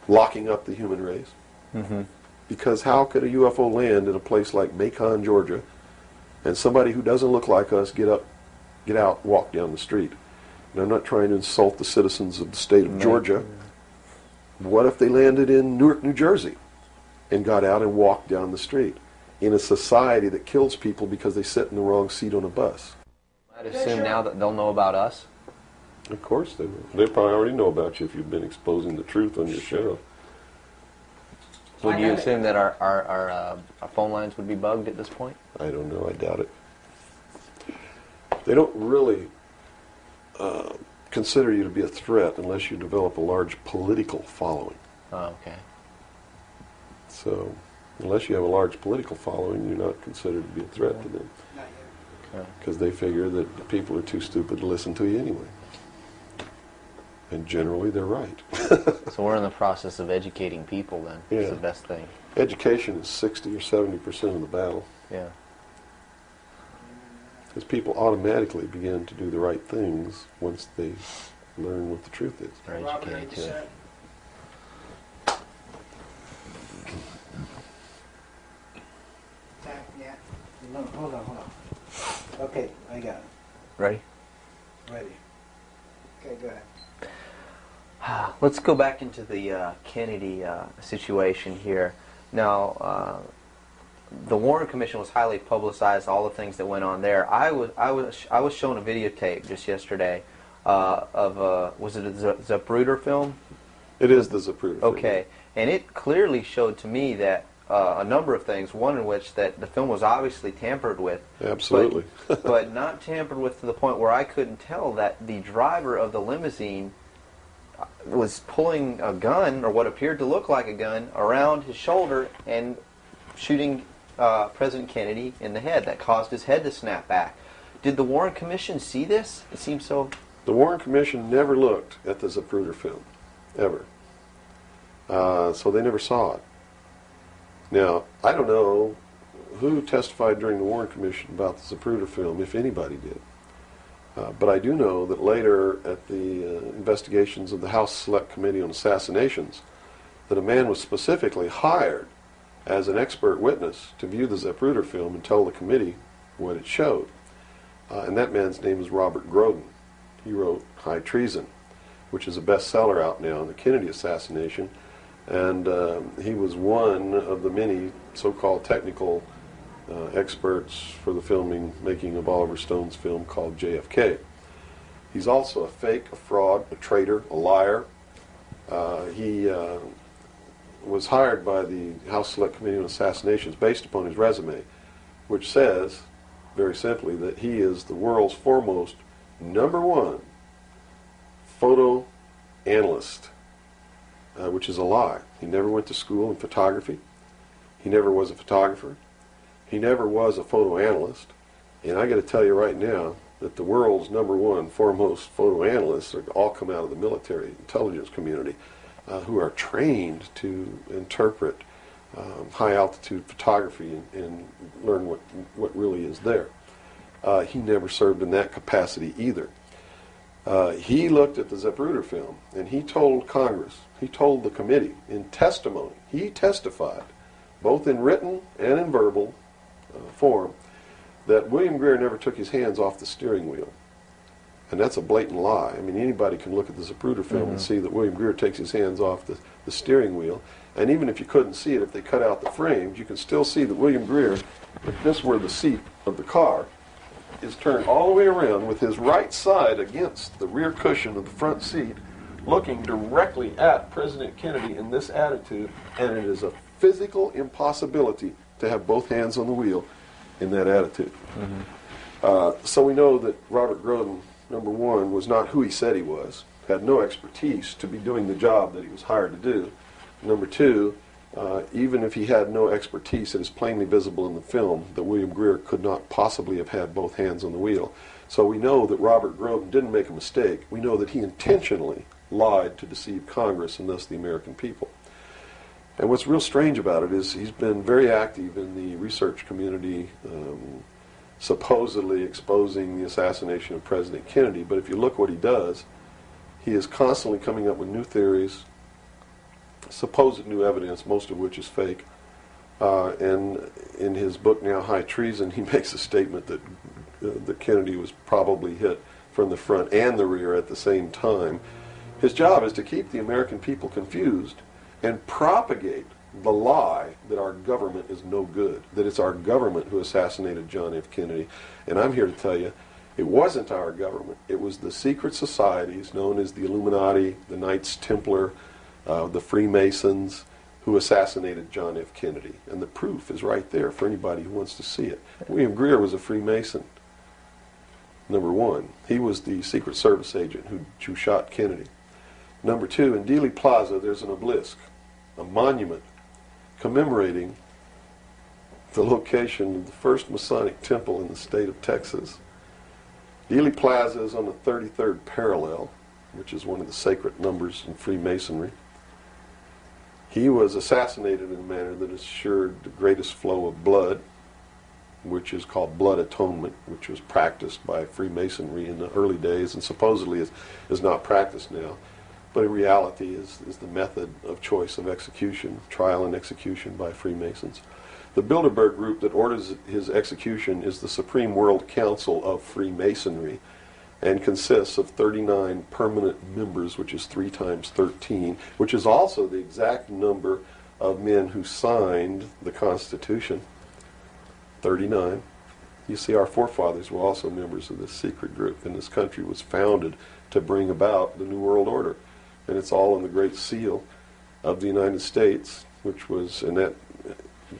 locking up the human race. Because how could a UFO land in a place like Macon, Georgia, and somebody who doesn't look like us get out, walk down the street? And I'm not trying to insult the citizens of the state of Georgia. What if they landed in Newark, New Jersey, and got out and walked down the street in a society that kills people because they sit in the wrong seat on a bus? I'd assume now that they'll know about us. Of course they will. They probably already know about you if you've been exposing the truth on your show. Would you assume that our phone lines would be bugged at this point? I don't know. I doubt it. They don't really consider you to be a threat unless you develop a large political following. Oh, okay. So, unless you have a large political following, you're not considered to be a threat to them. Not yet. Because they figure that the people are too stupid to listen to you anyway. And generally, they're right. So we're in the process of educating people then. Yeah. It's the best thing. Education is 60 or 70% of the battle. Yeah. Because people automatically begin to do the right things once they learn what the truth is. They're Robert, educated you to it. set? Yeah. No, hold on. Okay, I got it. Ready? Ready. Okay, go ahead. Let's go back into the Kennedy situation here. Now, the Warren Commission was highly publicized, all the things that went on there. I was shown a videotape just yesterday of was it a Zapruder film? It is the Zapruder film. Okay, and it clearly showed to me that a number of things. One in which that the film was obviously tampered with. Absolutely. but not tampered with to the point where I couldn't tell that the driver of the limousine was pulling a gun, or what appeared to look like a gun, around his shoulder and shooting President Kennedy in the head. That caused his head to snap back. Did the Warren Commission see this? It seems so. The Warren Commission never looked at the Zapruder film, ever. So they never saw it. Now, I don't know who testified during the Warren Commission about the Zapruder film, if anybody did. But I do know that later at the investigations of the House Select Committee on Assassinations, that a man was specifically hired as an expert witness to view the Zapruder film and tell the committee what it showed. And that man's name is Robert Groden. He wrote High Treason, which is a bestseller out now on the Kennedy assassination. And he was one of the many so-called technical experts for the making of Oliver Stone's film called JFK. He's also a fake, a fraud, a traitor, a liar. He was hired by the House Select Committee on Assassinations based upon his resume, which says, very simply, that he is the world's foremost #1 photo analyst. Which is a lie. He never went to school in photography. He never was a photographer. He never was a photo analyst. And I got to tell you right now that the world's #1 foremost photo analysts are all come out of the military intelligence community, who are trained to interpret high altitude photography and learn what really is there. He never served in that capacity either. He looked at the Zapruder film and he told Congress, he told the committee in testimony, he testified, both in written and in verbal form, that William Greer never took his hands off the steering wheel. And that's a blatant lie. I mean, anybody can look at the Zapruder film and see that William Greer takes his hands off the steering wheel. And even if you couldn't see it, if they cut out the frames, you can still see that William Greer, if this were the seat of the car, is turned all the way around with his right side against the rear cushion of the front seat, looking directly at President Kennedy in this attitude, and it is a physical impossibility to have both hands on the wheel in that attitude. So we know that Robert Groden, #1, was not who he said he was, had no expertise to be doing the job that he was hired to do. #2, even if he had no expertise, it is plainly visible in the film that William Greer could not possibly have had both hands on the wheel. So we know that Robert Groden didn't make a mistake. We know that he intentionally lied to deceive Congress and thus the American people. And what's real strange about it is he's been very active in the research community, supposedly exposing the assassination of President Kennedy. But if you look what he does, he is constantly coming up with new theories, supposed new evidence, most of which is fake. And in his book now, High Treason, he makes a statement that Kennedy was probably hit from the front and the rear at the same time. His job is to keep the American people confused and propagate the lie that our government is no good, that it's our government who assassinated John F. Kennedy. And I'm here to tell you, it wasn't our government. It was the secret societies known as the Illuminati, the Knights Templar, the Freemasons, who assassinated John F. Kennedy. And the proof is right there for anybody who wants to see it. William Greer was a Freemason, #1. He was the Secret Service agent who shot Kennedy. #2, in Dealey Plaza, there's an obelisk, a monument commemorating the location of the first Masonic temple in the state of Texas. Dealey Plaza is on the 33rd parallel, which is one of the sacred numbers in Freemasonry. He was assassinated in a manner that assured the greatest flow of blood, which is called blood atonement, which was practiced by Freemasonry in the early days and supposedly is not practiced now. But in reality is the method of choice of execution, trial and execution by Freemasons. The Bilderberg group that orders his execution is the Supreme World Council of Freemasonry and consists of 39 permanent members, which is 3 times 13, which is also the exact number of men who signed the Constitution 39. You see, our forefathers were also members of this secret group, and this country was founded to bring about the New World Order. And it's all in the Great Seal of the United States, which was, and that,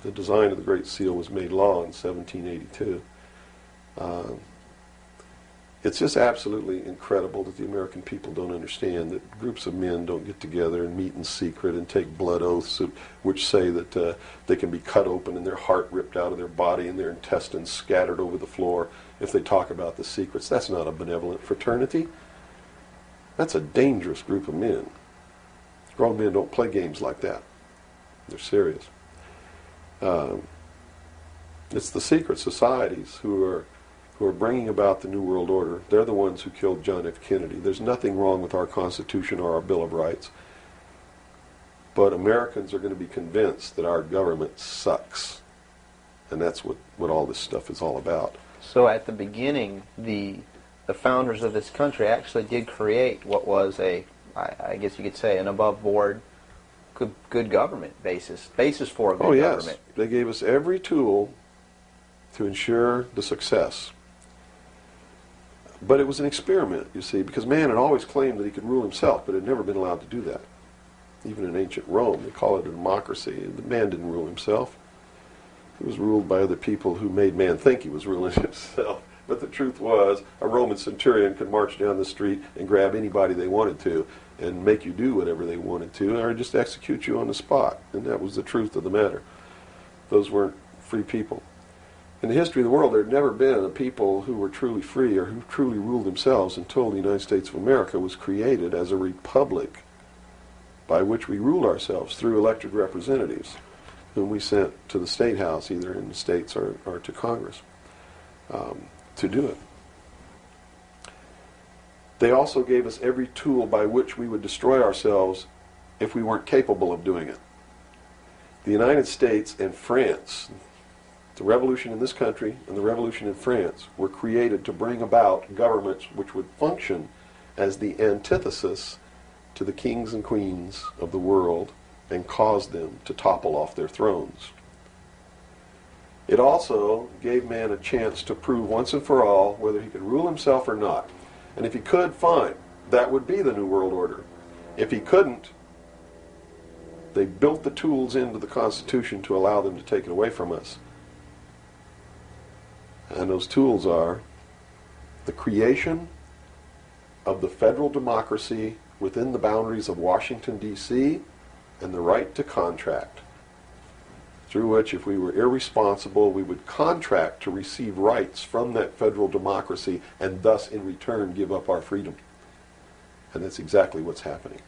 the design of the Great Seal was made law in 1782. It's just absolutely incredible that the American people don't understand that groups of men don't get together and meet in secret and take blood oaths which say that they can be cut open and their heart ripped out of their body and their intestines scattered over the floor if they talk about the secrets. That's not a benevolent fraternity. That's a dangerous group of men. Grown men don't play games like that. They're serious. It's the secret societies who are bringing about the New World Order. They're the ones who killed John F. Kennedy. There's nothing wrong with our Constitution or our Bill of Rights. But Americans are going to be convinced that our government sucks. And that's what all this stuff is all about. So at the beginning, the founders of this country actually did create what was I guess you could say, an above-board good government basis for a good government. Yes. They gave us every tool to ensure the success. But it was an experiment, you see, because man had always claimed that he could rule himself, but had never been allowed to do that. Even in ancient Rome, they call it a democracy. The man didn't rule himself. He was ruled by other people who made man think he was ruling himself. But the truth was, a Roman centurion could march down the street and grab anybody they wanted to and make you do whatever they wanted to, or just execute you on the spot. And that was the truth of the matter. Those weren't free people. In the history of the world, there had never been a people who were truly free or who truly ruled themselves until the United States of America was created as a republic by which we ruled ourselves through elected representatives whom we sent to the State House, either in the States or to Congress, to do it. They also gave us every tool by which we would destroy ourselves if we weren't capable of doing it. The United States and France, the revolution in this country and the revolution in France, were created to bring about governments which would function as the antithesis to the kings and queens of the world and cause them to topple off their thrones. It also gave man a chance to prove once and for all whether he could rule himself or not. And if he could, fine. That would be the New World Order. If he couldn't, they built the tools into the Constitution to allow them to take it away from us. And those tools are the creation of the federal democracy within the boundaries of Washington, D.C., and the right to contract, through which, if we were irresponsible, we would contract to receive rights from that federal democracy and thus, in return, give up our freedom. And that's exactly what's happening.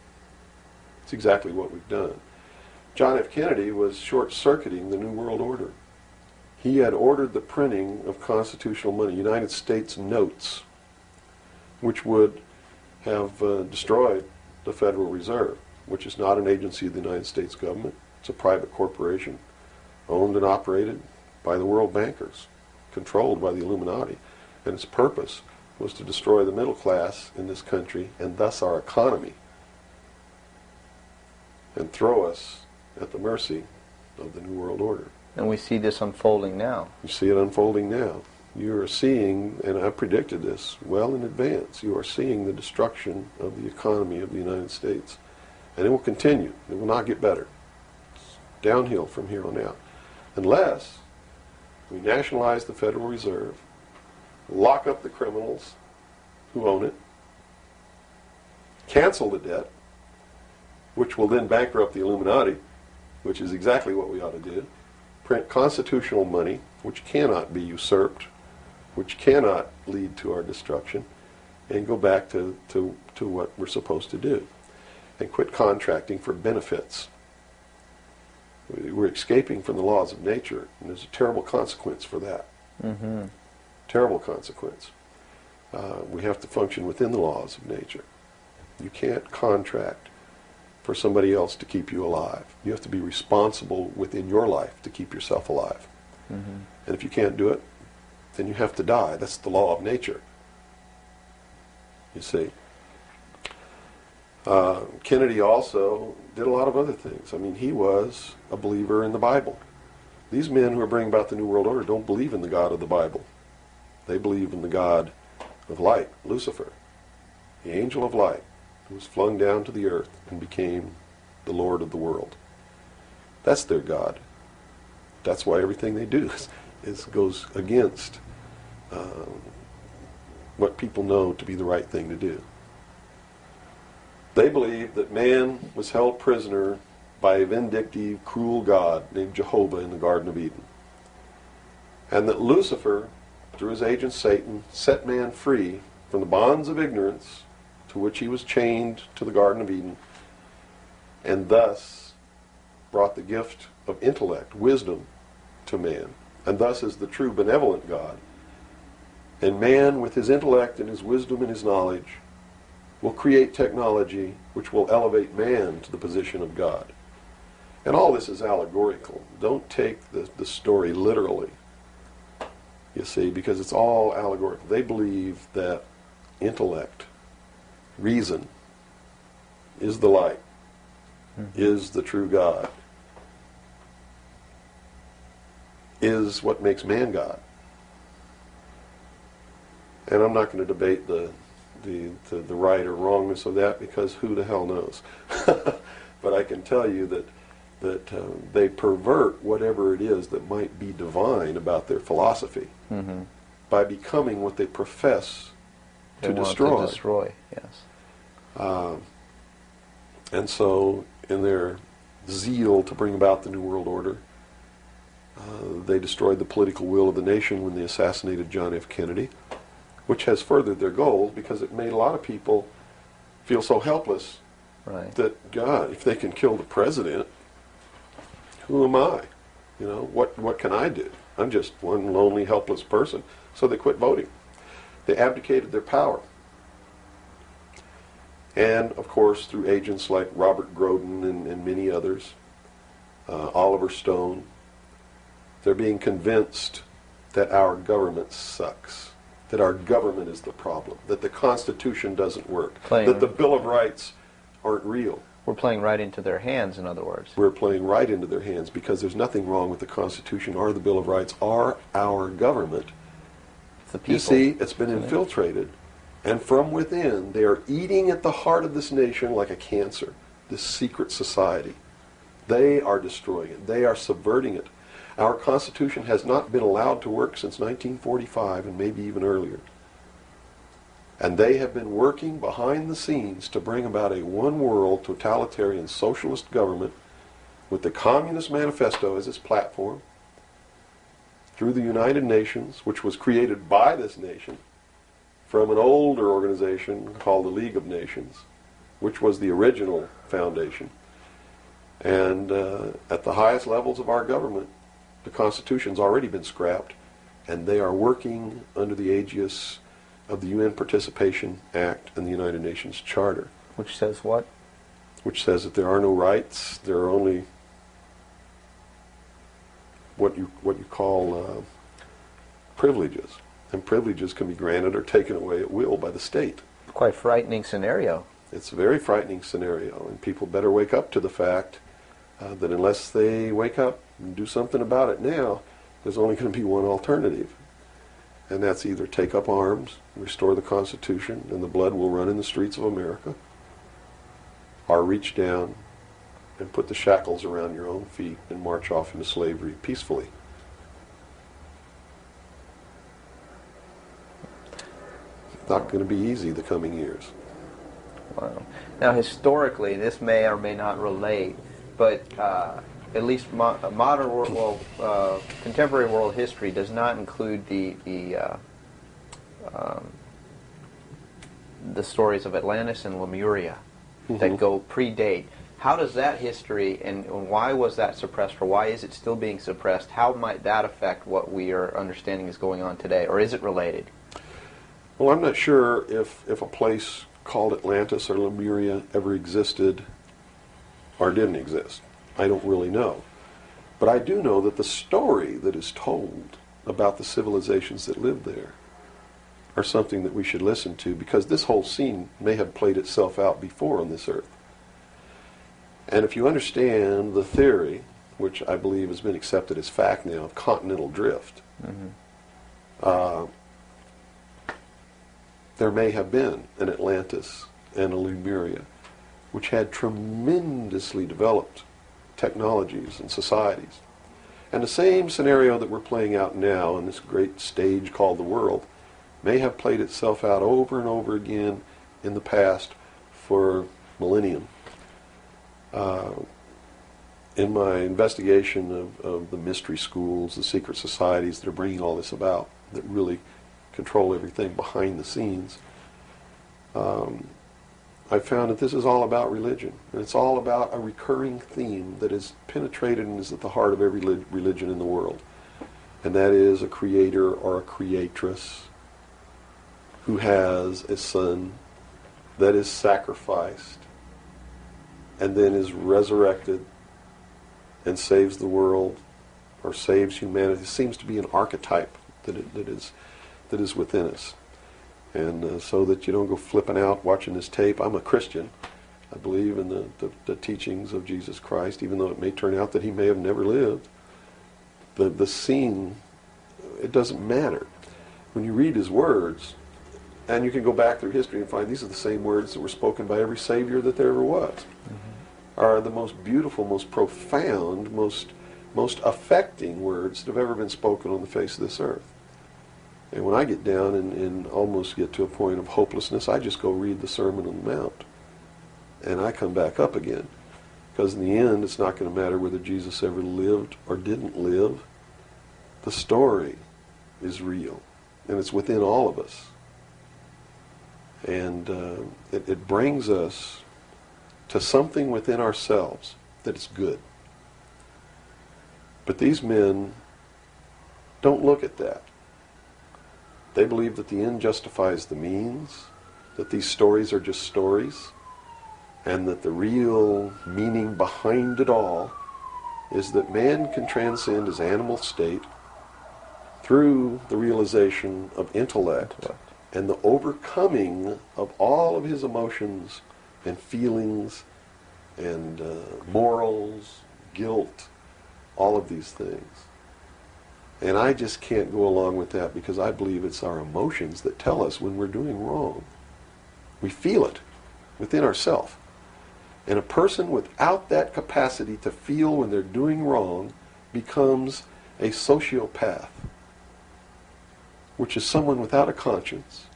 It's exactly what we've done. John F. Kennedy was short-circuiting the New World Order. He had ordered the printing of constitutional money, United States notes, which would have destroyed the Federal Reserve, which is not an agency of the United States government. It's a private corporation owned and operated by the world bankers, controlled by the Illuminati. And its purpose was to destroy the middle class in this country and thus our economy, and throw us at the mercy of the New World Order. And we see this unfolding now. You see it unfolding now. You are seeing, and I predicted this well in advance, you are seeing the destruction of the economy of the United States. And it will continue. It will not get better. It's downhill from here on out. Unless we nationalize the Federal Reserve, lock up the criminals who own it, cancel the debt, which will then bankrupt the Illuminati, which is exactly what we ought to do, print constitutional money, which cannot be usurped, which cannot lead to our destruction, and go back to what we're supposed to do, and quit contracting for benefits. We're escaping from the laws of nature, and there's a terrible consequence for that. Mm-hmm. Terrible consequence. We have to function within the laws of nature. You can't contract for somebody else to keep you alive. You have to be responsible within your life to keep yourself alive. Mm-hmm. And if you can't do it, then you have to die. That's the law of nature. You see. Kennedy also did a lot of other things. I mean, he was a believer in the Bible. These men who are bringing about the New World Order don't believe in the God of the Bible. They believe in the God of light, Lucifer, the angel of light, who was flung down to the earth and became the Lord of the world. That's their God. That's why everything they do goes against what people know to be the right thing to do. They believe that man was held prisoner by a vindictive, cruel God named Jehovah in the Garden of Eden. And that Lucifer, through his agent Satan, set man free from the bonds of ignorance to which he was chained to the Garden of Eden, and thus brought the gift of intellect, wisdom, to man, and thus is the true benevolent God. And man, with his intellect and his wisdom and his knowledge, will create technology which will elevate man to the position of God. And all this is allegorical. Don't take the story literally, you see, because it's all allegorical. They believe that intellect, reason, is the light, is the true God, is what makes man God. And I'm not going to debate the right or wrongness of that, because who the hell knows. But I can tell you that they pervert whatever it is that might be divine about their philosophy by becoming what they profess to destroy. To destroy, yes. And so, in their zeal to bring about the New World Order, they destroyed the political will of the nation when they assassinated John F. Kennedy, which has furthered their goals, because it made a lot of people feel so helpless that, God, if they can kill the president, who am I? You know, what can I do? I'm just one lonely, helpless person. So they quit voting. They abdicated their power. And, of course, through agents like Robert Groden and many others, Oliver Stone, they're being convinced that our government sucks, that our government is the problem, that the Constitution doesn't work, that the Bill of Rights aren't real. We're playing right into their hands, in other words. We're playing right into their hands, because there's nothing wrong with the Constitution or the Bill of Rights or our government. It's the people. You see, it's been infiltrated, and from within, they are eating at the heart of this nation like a cancer, this secret society. They are destroying it. They are subverting it. Our Constitution has not been allowed to work since 1945, and maybe even earlier. And they have been working behind the scenes to bring about a one-world, totalitarian, socialist government with the Communist Manifesto as its platform, through the United Nations, which was created by this nation from an older organization called the League of Nations, which was the original foundation. And at the highest levels of our government, the Constitution's already been scrapped, and they are working under the aegis of the UN Participation Act and the United Nations Charter. Which says what? Which says that there are no rights, there are only what you call privileges. And privileges can be granted or taken away at will by the state. Quite a frightening scenario. It's a very frightening scenario, and people better wake up to the fact that unless they wake up and do something about it now, there's only going to be one alternative. And that's either take up arms, restore the Constitution, and the blood will run in the streets of America, or reach down and put the shackles around your own feet and march off into slavery peacefully. It's not going to be easy the coming years. Wow. Now, historically, this may or may not relate, but at least modern world, contemporary world history does not include the stories of Atlantis and Lemuria that go predate. How does that history, and why was that suppressed, or why is it still being suppressed? How might that affect what we are understanding is going on today, or is it related? Well, I'm not sure if a place called Atlantis or Lemuria ever existed or didn't exist. I don't really know. But I do know that the story that is told about the civilizations that lived there are something that we should listen to, because this whole scene may have played itself out before on this earth. And if you understand the theory which I believe has been accepted as fact now, of continental drift, there may have been an Atlantis and a Lemuria, which had tremendously developed technologies and societies. And the same scenario that we're playing out now in this great stage called the world may have played itself out over and over again in the past for millennium. In my investigation of the mystery schools, the secret societies that are bringing all this about, that really control everything behind the scenes, I found that this is all about religion. And it's all about a recurring theme that is penetrated and is at the heart of every religion in the world. And that is a creator or a creatress who has a son that is sacrificed and then is resurrected and saves the world or saves humanity. It seems to be an archetype that is within us. And so that you don't go flipping out watching this tape. I'm a Christian. I believe in the teachings of Jesus Christ, even though it may turn out that he may have never lived. The scene, it doesn't matter. When you read his words, and you can go back through history and find these are the same words that were spoken by every Savior that there ever was, are the most beautiful, most profound, most affecting words that have ever been spoken on the face of this earth. And when I get down and almost get to a point of hopelessness, I just go read the Sermon on the Mount. And I come back up again. Because in the end, it's not going to matter whether Jesus ever lived or didn't live. The story is real. And it's within all of us. And it brings us to something within ourselves that is good. But these men don't look at that. They believe that the end justifies the means, that these stories are just stories, and that the real meaning behind it all is that man can transcend his animal state through the realization of intellect and the overcoming of all of his emotions and feelings and morals, guilt, all of these things. And I just can't go along with that because I believe it's our emotions that tell us when we're doing wrong. We feel it within ourselves. And a person without that capacity to feel when they're doing wrong becomes a sociopath, which is someone without a conscience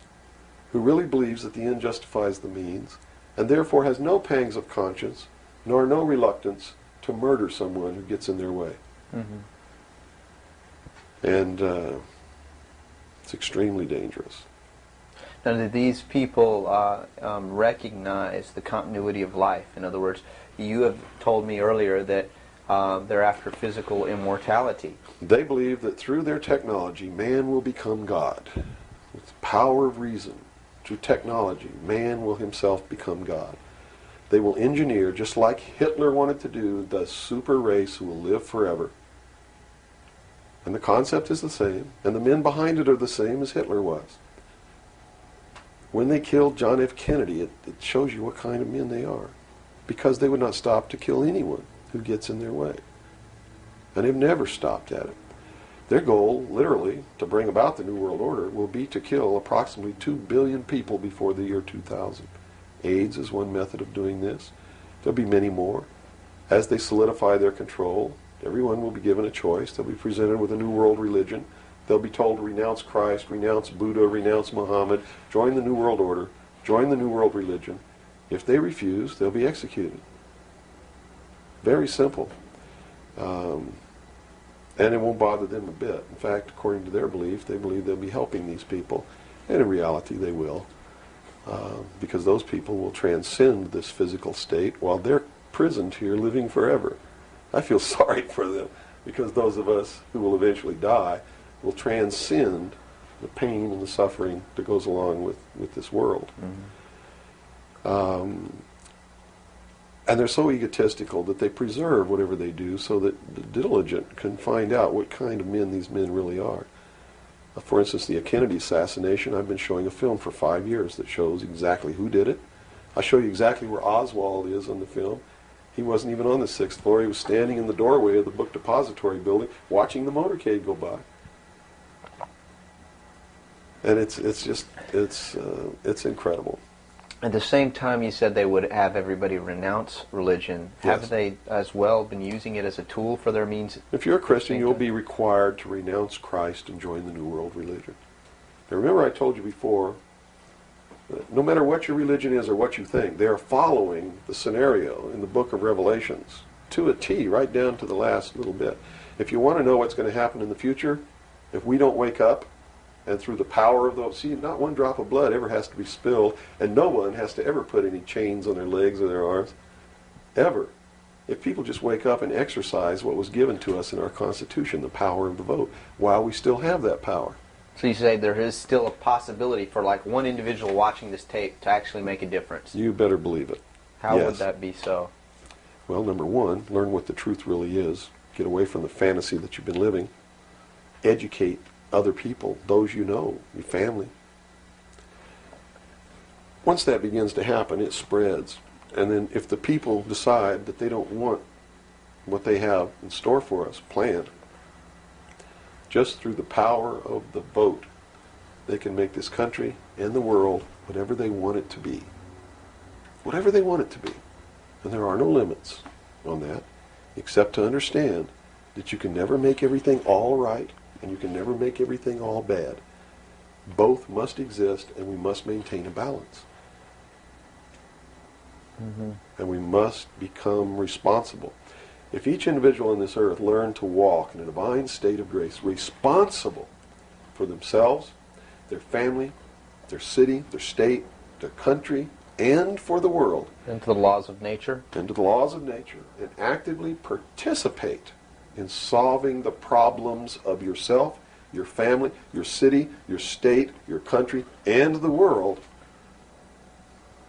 who really believes that the end justifies the means and therefore has no pangs of conscience nor no reluctance to murder someone who gets in their way. And it's extremely dangerous. Now, do these people recognize the continuity of life? In other words, you have told me earlier that they're after physical immortality. They believe that through their technology, man will become God. With the power of reason, through technology, man will himself become God. They will engineer, just like Hitler wanted to do, the super race who will live forever. And the concept is the same, and the men behind it are the same as Hitler was. When they killed John F. Kennedy, it shows you what kind of men they are. Because they would not stop to kill anyone who gets in their way. And they've never stopped at it. Their goal, literally, to bring about the New World Order, will be to kill approximately 2 billion people before the year 2000. AIDS is one method of doing this. There'll be many more. As they solidify their control, everyone will be given a choice. They'll be presented with a new world religion. They'll be told to renounce Christ, renounce Buddha, renounce Muhammad, join the New World Order, join the New World Religion. If they refuse, they'll be executed. Very simple. And it won't bother them a bit. In fact, according to their belief, they believe they'll be helping these people. And in reality, they will. Because those people will transcend this physical state while they're prisoned here living forever. I feel sorry for them because those of us who will eventually die will transcend the pain and the suffering that goes along with this world. And they're so egotistical that they preserve whatever they do so that the diligent can find out what kind of men these men really are. For instance, the Kennedy assassination, I've been showing a film for 5 years that shows exactly who did it. I show you exactly where Oswald is on the film. He wasn't even on the 6th floor. He was standing in the doorway of the book depository building watching the motorcade go by. And it's incredible. At the same time, you said they would have everybody renounce religion. Yes. Have they as well been using it as a tool for their means? If you're a Christian, you'll be required to renounce Christ and join the New World religion. Now remember I told you before, that no matter what your religion is or what you think, they are following the scenario in the book of Revelations to a T, right down to the last little bit. If you want to know what's going to happen in the future, if we don't wake up, and through the power of those, see, not one drop of blood ever has to be spilled, and no one has to ever put any chains on their legs or their arms, ever. If people just wake up and exercise what was given to us in our Constitution, the power of the vote, while we still have that power. So you say there is still a possibility for like one individual watching this tape to actually make a difference. You better believe it. How Yes. would that be so? Well, number one, learn what the truth really is. Get away from the fantasy that you've been living. Educate other people, those you know, your family. Once that begins to happen, it spreads. And then if the people decide that they don't want what they have in store for us planned, just through the power of the vote, they can make this country and the world whatever they want it to be. Whatever they want it to be. And there are no limits on that, except to understand that you can never make everything all right, and you can never make everything all bad. Both must exist, and we must maintain a balance. Mm-hmm. And we must become responsible. If each individual on this earth learned to walk in a divine state of grace, responsible for themselves, their family, their city, their state, their country, and for the world, Into the laws of nature? and to the laws of nature, and actively participate in solving the problems of yourself, your family, your city, your state, your country, and the world,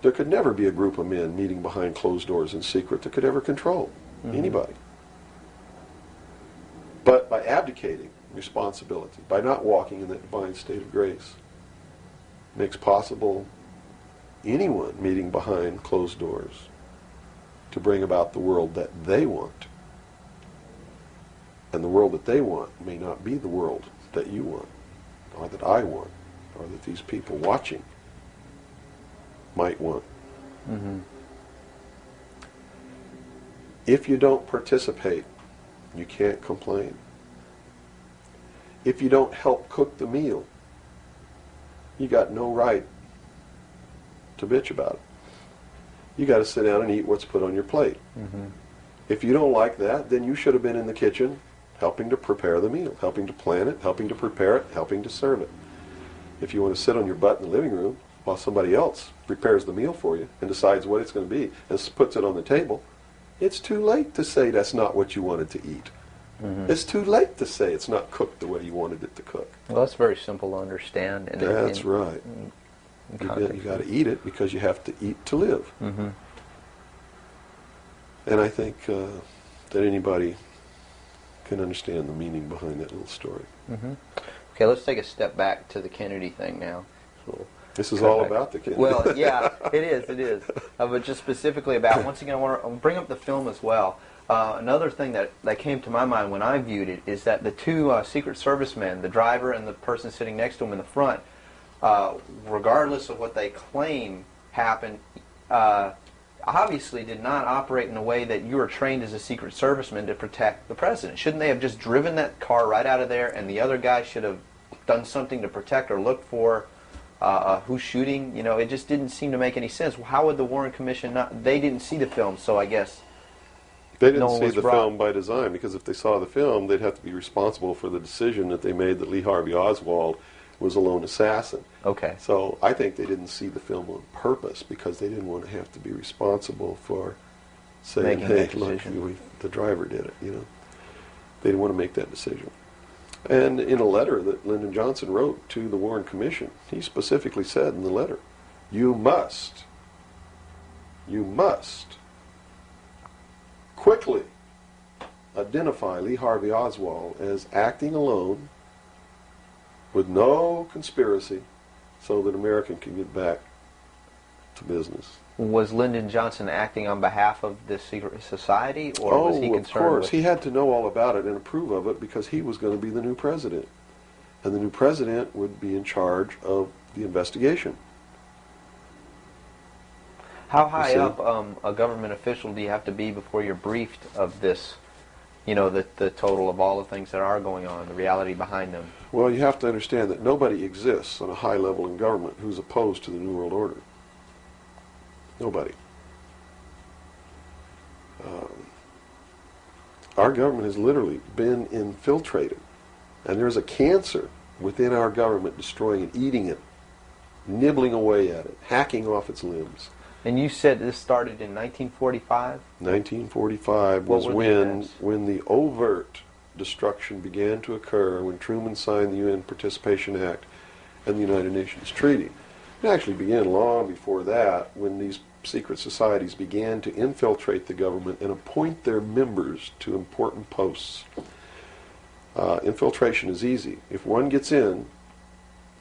there could never be a group of men meeting behind closed doors in secret that could ever control anybody. But by abdicating responsibility, by not walking in that divine state of grace, makes possible anyone meeting behind closed doors to bring about the world that they want. And the world that they want may not be the world that you want, or that I want, or that these people watching might want. Mm-hmm. If you don't participate, you can't complain. If you don't help cook the meal, you got no right to bitch about it. You got to sit down and eat what's put on your plate. Mm-hmm. If you don't like that, then you should have been in the kitchen helping to prepare the meal, helping to plan it, helping to prepare it, helping to serve it. If you want to sit on your butt in the living room while somebody else prepares the meal for you and decides what it's going to be and puts it on the table, it's too late to say that's not what you wanted to eat. Mm-hmm. It's too late to say it's not cooked the way you wanted it to cook. Well, that's very simple to understand. And That's right. You got to eat it because you have to eat to live. Mm-hmm. And I think that anybody can understand the meaning behind that little story. Mm-hmm. Okay, let's take a step back to the Kennedy thing now. So This is cut all back. about the Kennedy. Well, yeah, it is. But just specifically about, once again, I want to bring up the film as well. Another thing that came to my mind when I viewed it is that the two Secret Service men, the driver and the person sitting next to him in the front, regardless of what they claim happened, obviously did not operate in a way that you were trained as a Secret Serviceman to protect the president. Shouldn't they have just driven that car right out of there, and the other guy should have done something to protect or look for who's shooting? You know, it just didn't seem to make any sense. How would the Warren Commission not? They didn't see the film, so I guess they didn't no one see was the brought. film by design, because if they saw the film, they'd have to be responsible for the decision that they made that Lee Harvey Oswald was a lone assassin. Okay. So I think they didn't see the film on purpose because they didn't want to have to be responsible for saying, Making hey, that look, decision. the driver did it, you know. They didn't want to make that decision. And in a letter that Lyndon Johnson wrote to the Warren Commission, he specifically said in the letter, you must quickly identify Lee Harvey Oswald as acting alone with no conspiracy so that America can get back to business. Was Lyndon Johnson acting on behalf of this secret society, or was he concerned of course. with... He had to know all about it and approve of it because he was going to be the new president. And the new president would be in charge of the investigation. How high up a government official do you have to be before you're briefed of this, you know, the total of all the things that are going on, the reality behind them? Well, you have to understand that nobody exists on a high level in government who's opposed to the New World Order. Nobody. Our government has literally been infiltrated. And there's a cancer within our government destroying it, eating it, nibbling away at it, hacking off its limbs. And you said this started in 1945? 1945 was when the overt destruction began to occur, when Truman signed the UN Participation Act and the United Nations Treaty. It actually began long before that, when these secret societies began to infiltrate the government and appoint their members to important posts. Infiltration is easy. If one gets in,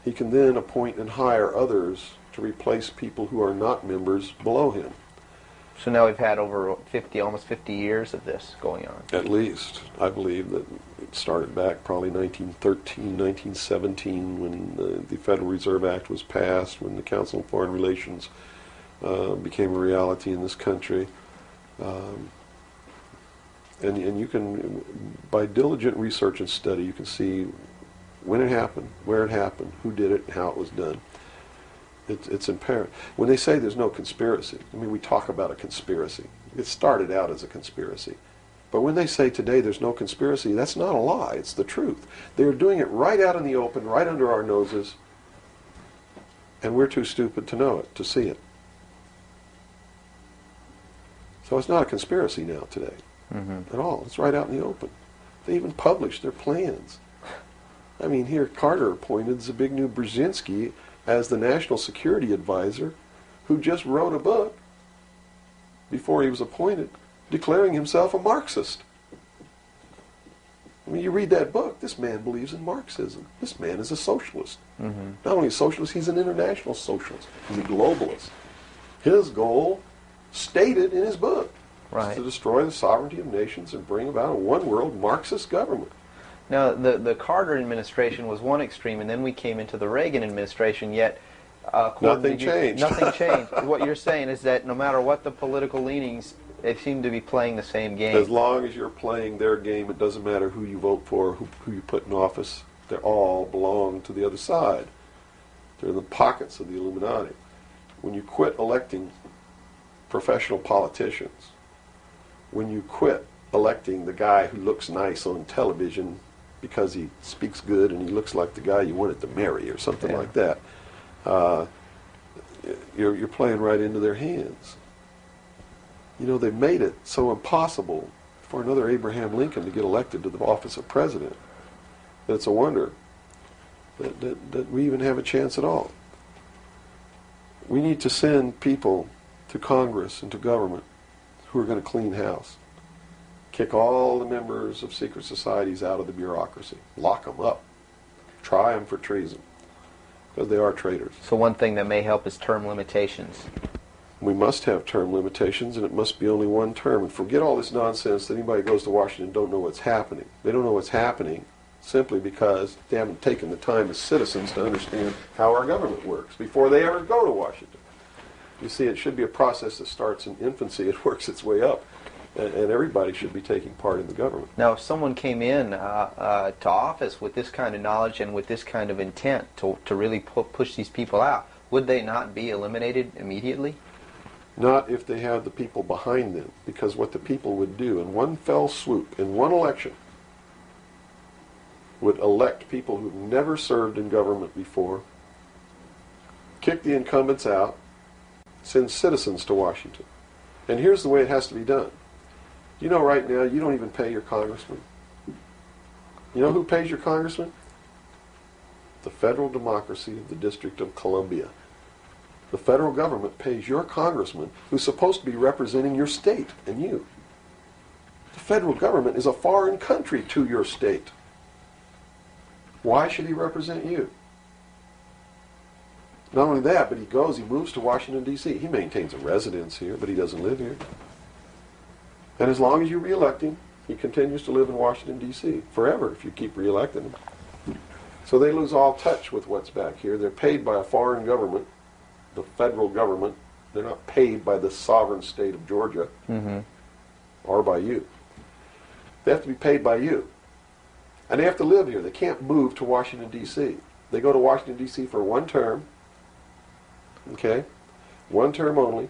he can then appoint and hire others to replace people who are not members below him. So now we've had over 50, almost 50 years of this going on. At least. I believe that it started back probably 1913, 1917, when the Federal Reserve Act was passed, when the Council on Foreign Relations became a reality in this country. And you can, by diligent research and study, you can see when it happened, where it happened, who did it, and how it was done. It's apparent. When they say there's no conspiracy, I mean, we talk about a conspiracy. It started out as a conspiracy. But when they say today there's no conspiracy, that's not a lie. It's the truth. They're doing it right out in the open, right under our noses, and we're too stupid to know it, to see it. So it's not a conspiracy now today at all. It's right out in the open. They even publish their plans. I mean, here Carter appointed Zbigniew Brzezinski as the National Security Advisor, who just wrote a book before he was appointed declaring himself a Marxist. I mean, you read that book, this man believes in Marxism. This man is a socialist. Not only a socialist, he's an international socialist. He's a globalist. His goal, stated in his book, is to destroy the sovereignty of nations and bring about a one-world Marxist government. Now, the Carter administration was one extreme, and then we came into the Reagan administration, yet... nothing changed. Nothing changed. What you're saying is that no matter what the political leanings, they seem to be playing the same game. As long as you're playing their game, it doesn't matter who you vote for, who you put in office. They all belong to the other side. They're in the pockets of the Illuminati. When you quit electing professional politicians, when you quit electing the guy who looks nice on television because he speaks good and he looks like the guy you wanted to marry or something like that, you're playing right into their hands. You know, they made it so impossible for another Abraham Lincoln to get elected to the office of president that it's a wonder that we even have a chance at all. We need to send people to Congress and to government who are going to clean house. Kick all the members of secret societies out of the bureaucracy. Lock them up. Try them for treason. Because they are traitors. So one thing that may help is term limitations. We must have term limitations, and it must be only one term. And forget all this nonsense that anybody goes to Washington and don't know what's happening. They don't know what's happening simply because they haven't taken the time as citizens to understand how our government works before they ever go to Washington. You see, it should be a process that starts in infancy. It works its way up. And everybody should be taking part in the government. Now, if someone came in to office with this kind of knowledge and with this kind of intent to really push these people out, would they not be eliminated immediately? Not if they have the people behind them, because what the people would do in one fell swoop, in one election, would elect people who've never served in government before, kick the incumbents out, send citizens to Washington. And here's the way it has to be done. You know, right now, you don't even pay your congressman. You know who pays your congressman? The federal democracy of the District of Columbia. The federal government pays your congressman, who's supposed to be representing your state and you. The federal government is a foreign country to your state. Why should he represent you? Not only that, but he moves to Washington, D.C. He maintains a residence here, but he doesn't live here. And as long as you re-elect him, he continues to live in Washington, D.C. forever if you keep re-electing him. So they lose all touch with what's back here. They're paid by a foreign government, the federal government. They're not paid by the sovereign state of Georgia or by you. They have to be paid by you. And they have to live here. They can't move to Washington, D.C. They go to Washington, D.C. for one term. Okay? One term only.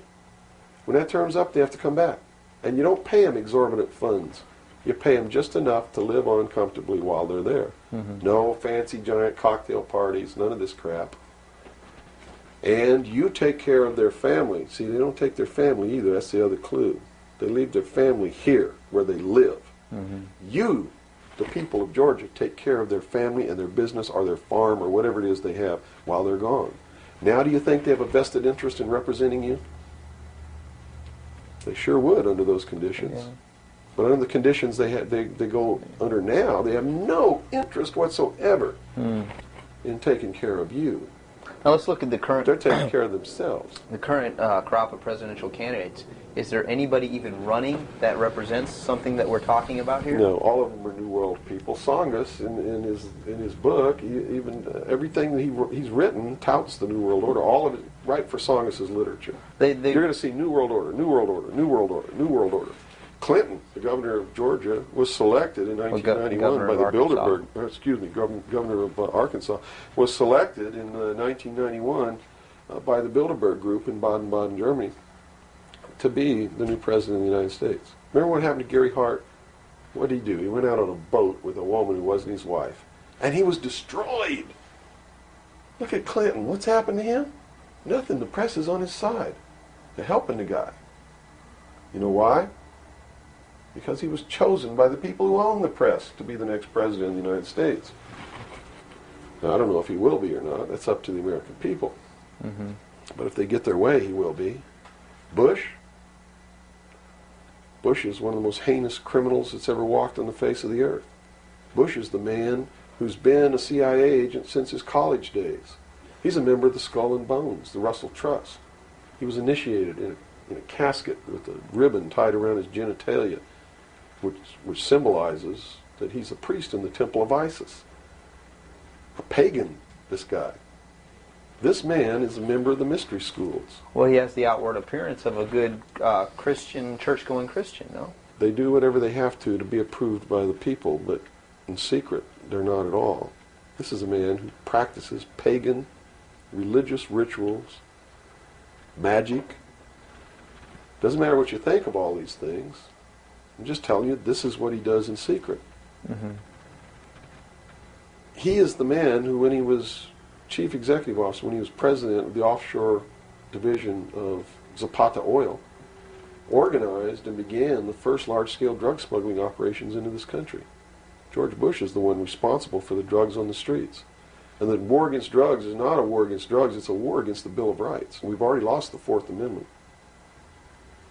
When that term's up, they have to come back. And you don't pay them exorbitant funds. You pay them just enough to live on comfortably while they're there. No fancy giant cocktail parties, none of this crap. And you take care of their family. See, they don't take their family either. That's the other clue. They leave their family here, where they live. You, the people of Georgia, take care of their family and their business or their farm or whatever it is they have while they're gone. Now do you think they have a vested interest in representing you? They sure would under those conditions. Yeah. But under the conditions they go under now, they have no interest whatsoever in taking care of you. Now let's look at the current. They're taking care of themselves. The current crop of presidential candidates. Is there anybody even running that represents something that we're talking about here? No, all of them are New World people. Tsongas, in his book, everything that he's written touts the New World Order. All of it, right for Tsongas' literature. You're going to see New World Order, New World Order, New World Order, New World Order. Clinton, the governor of Georgia, was selected in 1991 by the Bilderberg. Governor of Arkansas was selected in 1991 by the Bilderberg group in Baden-Baden, Germany, to be the new president of the United States. Remember what happened to Gary Hart? What did he do? He went out on a boat with a woman who wasn't his wife, and he was destroyed. Look at Clinton. What's happened to him? Nothing. The press is on his side. They're helping the guy. You know why? Because he was chosen by the people who own the press to be the next president of the United States. Now, I don't know if he will be or not. That's up to the American people. But if they get their way, he will be. Bush is one of the most heinous criminals that's ever walked on the face of the earth. Bush is the man who's been a CIA agent since his college days. He's a member of the Skull and Bones, the Russell Trust. He was initiated in a casket with a ribbon tied around his genitalia, which symbolizes that he's a priest in the temple of Isis. A pagan, this guy. This man is a member of the mystery schools. Well, he has the outward appearance of a good Christian, church-going Christian, no? They do whatever they have to be approved by the people, but in secret, they're not at all. This is a man who practices pagan religious rituals, magic. Doesn't matter what you think of all these things. I'm just telling you, this is what he does in secret. He is the man who, when he was chief executive officer, when he was president of the offshore division of Zapata Oil, organized and began the first large-scale drug smuggling operations into this country. George Bush is the one responsible for the drugs on the streets. And the war against drugs is not a war against drugs, it's a war against the Bill of Rights. We've already lost the Fourth Amendment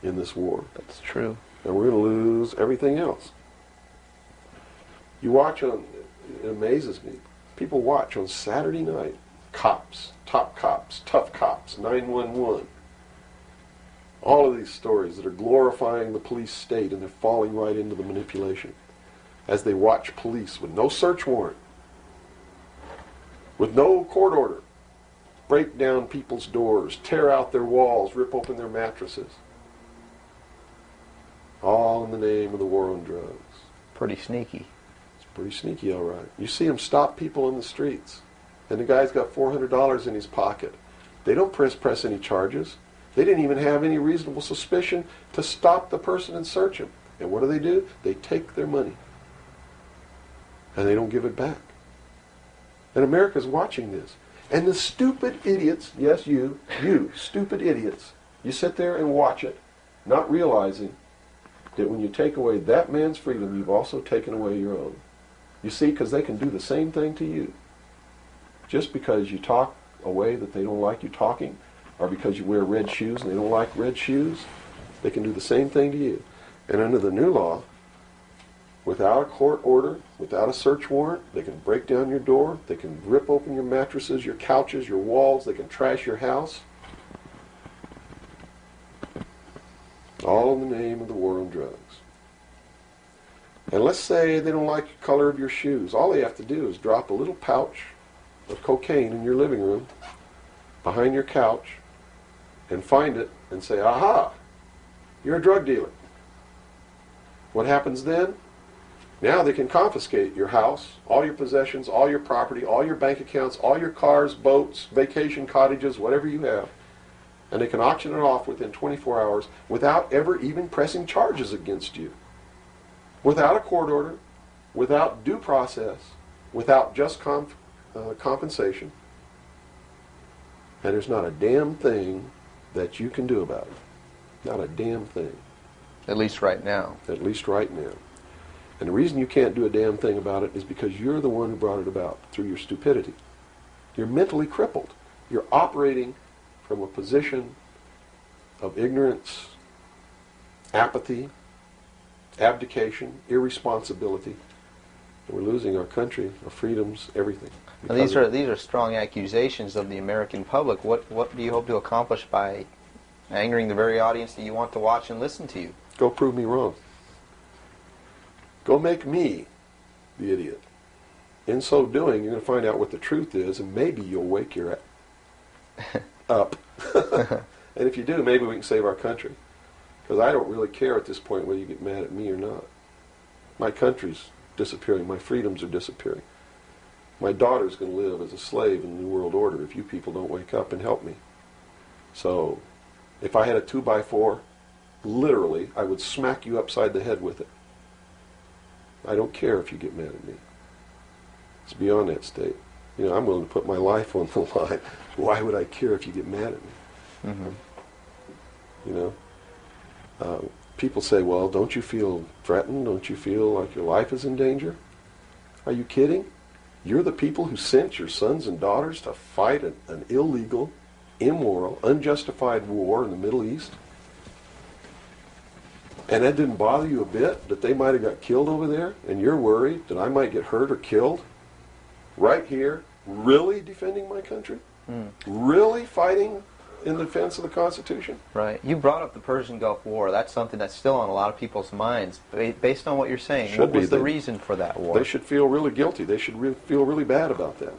in this war. That's true. And we're going to lose everything else. You watch on, it amazes me, people watch on Saturday night, cops, top cops, tough cops, 911. All of these stories that are glorifying the police state, and they're falling right into the manipulation. As they watch police with no search warrant, with no court order, break down people's doors, tear out their walls, rip open their mattresses. All in the name of the war on drugs. Pretty sneaky. It's pretty sneaky, all right. You see them stop people in the streets, and the guy's got $400 in his pocket. They don't press any charges. They didn't even have any reasonable suspicion to stop the person and search him. And what do? They take their money, and they don't give it back. And America's watching this. And the stupid idiots, yes, you stupid idiots, you sit there and watch it, not realizing that when you take away that man's freedom, you've also taken away your own. You see, because they can do the same thing to you. Just because you talk a way that they don't like you talking, or because you wear red shoes and they don't like red shoes, they can do the same thing to you. And under the new law, without a court order, without a search warrant. They can break down your door. They can rip open your mattresses, your couches, your walls. They can trash your house. All in the name of the war on drugs. And let's say they don't like the color of your shoes. All they have to do is drop a little pouch of cocaine in your living room, behind your couch, and find it and say, aha, you're a drug dealer. What happens then? Now they can confiscate your house, all your possessions, all your property, all your bank accounts, all your cars, boats, vacation cottages, whatever you have. And they can auction it off within 24 hours without ever even pressing charges against you. Without a court order, without due process, without just compensation. And there's not a damn thing that you can do about it. Not a damn thing. At least right now. At least right now. And the reason you can't do a damn thing about it is because you're the one who brought it about through your stupidity. You're mentally crippled. You're operating from a position of ignorance, apathy, abdication, irresponsibility. And we're losing our country, our freedoms, everything. Now, these are strong accusations of the American public. What do you hope to accomplish by angering the very audience that you want to watch and listen to you? Go prove me wrong. Go make me the idiot. In so doing, you're going to find out what the truth is, and maybe you'll wake your up. And if you do, maybe we can save our country. Because I don't really care at this point whether you get mad at me or not. My country's disappearing. My freedoms are disappearing. My daughter's going to live as a slave in the New World Order if you people don't wake up and help me. So, if I had a 2x4, literally, I would smack you upside the head with it. I don't care if you get mad at me. It's beyond that state. You know, I'm willing to put my life on the line. Why would I care if you get mad at me? Mm-hmm. You know? People say, well, don't you feel threatened? Don't you feel like your life is in danger? Are you kidding? You're the people who sent your sons and daughters to fight an illegal, immoral, unjustified war in the Middle East? And that didn't bother you a bit, that they might have got killed over there, and you're worried that I might get hurt or killed? Right here, really defending my country? Really fighting in defense of the Constitution? Right. You brought up the Persian Gulf War. That's something that's still on a lot of people's minds. Based on what you're saying, what was the reason for that war? They should feel really guilty. They should feel really bad about that.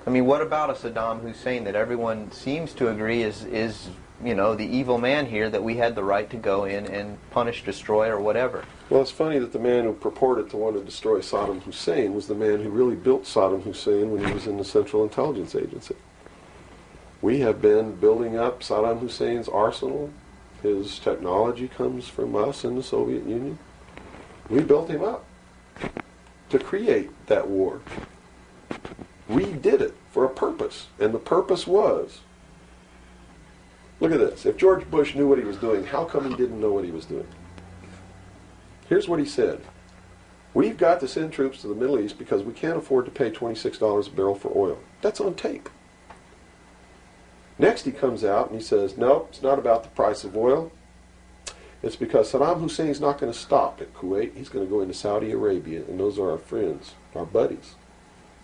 I mean, what about a Saddam Hussein that everyone seems to agree is you know, the evil man here, that we had the right to go in and punish, destroy, or whatever? Well, it's funny that the man who purported to want to destroy Saddam Hussein was the man who really built Saddam Hussein when he was in the Central Intelligence Agency. We have been building up Saddam Hussein's arsenal. His technology comes from us in the Soviet Union. We built him up to create that war. We did it for a purpose, and the purpose was, look at this. If George Bush knew what he was doing, how come he didn't know what he was doing? Here's what he said. We've got to send troops to the Middle East because we can't afford to pay $26 a barrel for oil. That's on tape. Next he comes out and he says, no, it's not about the price of oil. It's because Saddam Hussein's not going to stop at Kuwait. He's going to go into Saudi Arabia, and those are our friends, our buddies.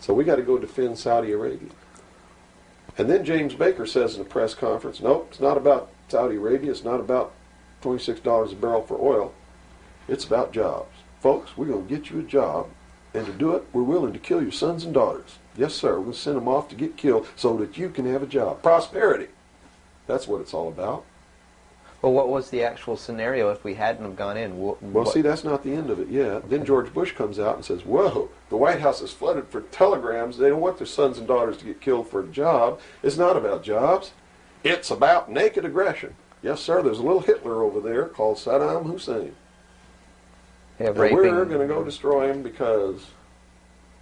So we got to go defend Saudi Arabia. And then James Baker says in a press conference, nope, it's not about Saudi Arabia. It's not about $26 a barrel for oil. It's about jobs. Folks, we're going to get you a job, and to do it, we're willing to kill your sons and daughters. Yes, sir, we're going to send them off to get killed so that you can have a job. Prosperity. That's what it's all about. Well, what was the actual scenario if we hadn't have gone in? Well, see, that's not the end of it yet. Then George Bush comes out and says, whoa, the White House is flooded for telegrams. They don't want their sons and daughters to get killed for a job. It's not about jobs. It's about naked aggression. Yes, sir, there's a little Hitler over there called Saddam Hussein. Yeah, and we're going to go destroy him because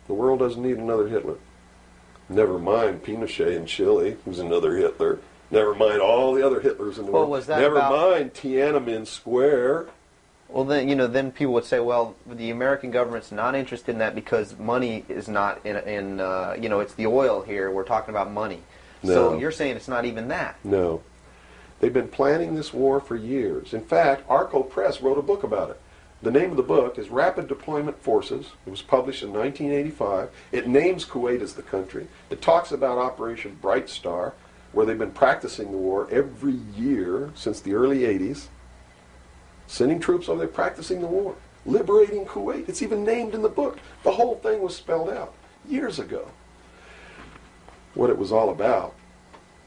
the world doesn't need another Hitler. Never mind Pinochet in Chile, who's another Hitler. Never mind all the other Hitlers in the world. Was that Never mind Tiananmen Square. Well, then, you know, then people would say, well, the American government's not interested in that because money is not in you know, it's the oil here. We're talking about money. No. So you're saying it's not even that. No. They've been planning this war for years. In fact, Arco Press wrote a book about it. The name of the book is Rapid Deployment Forces. It was published in 1985. It names Kuwait as the country. It talks about Operation Bright Star, where they've been practicing the war every year since the early 80s, sending troops over there practicing the war, liberating Kuwait. It's even named in the book. The whole thing was spelled out years ago. What it was all about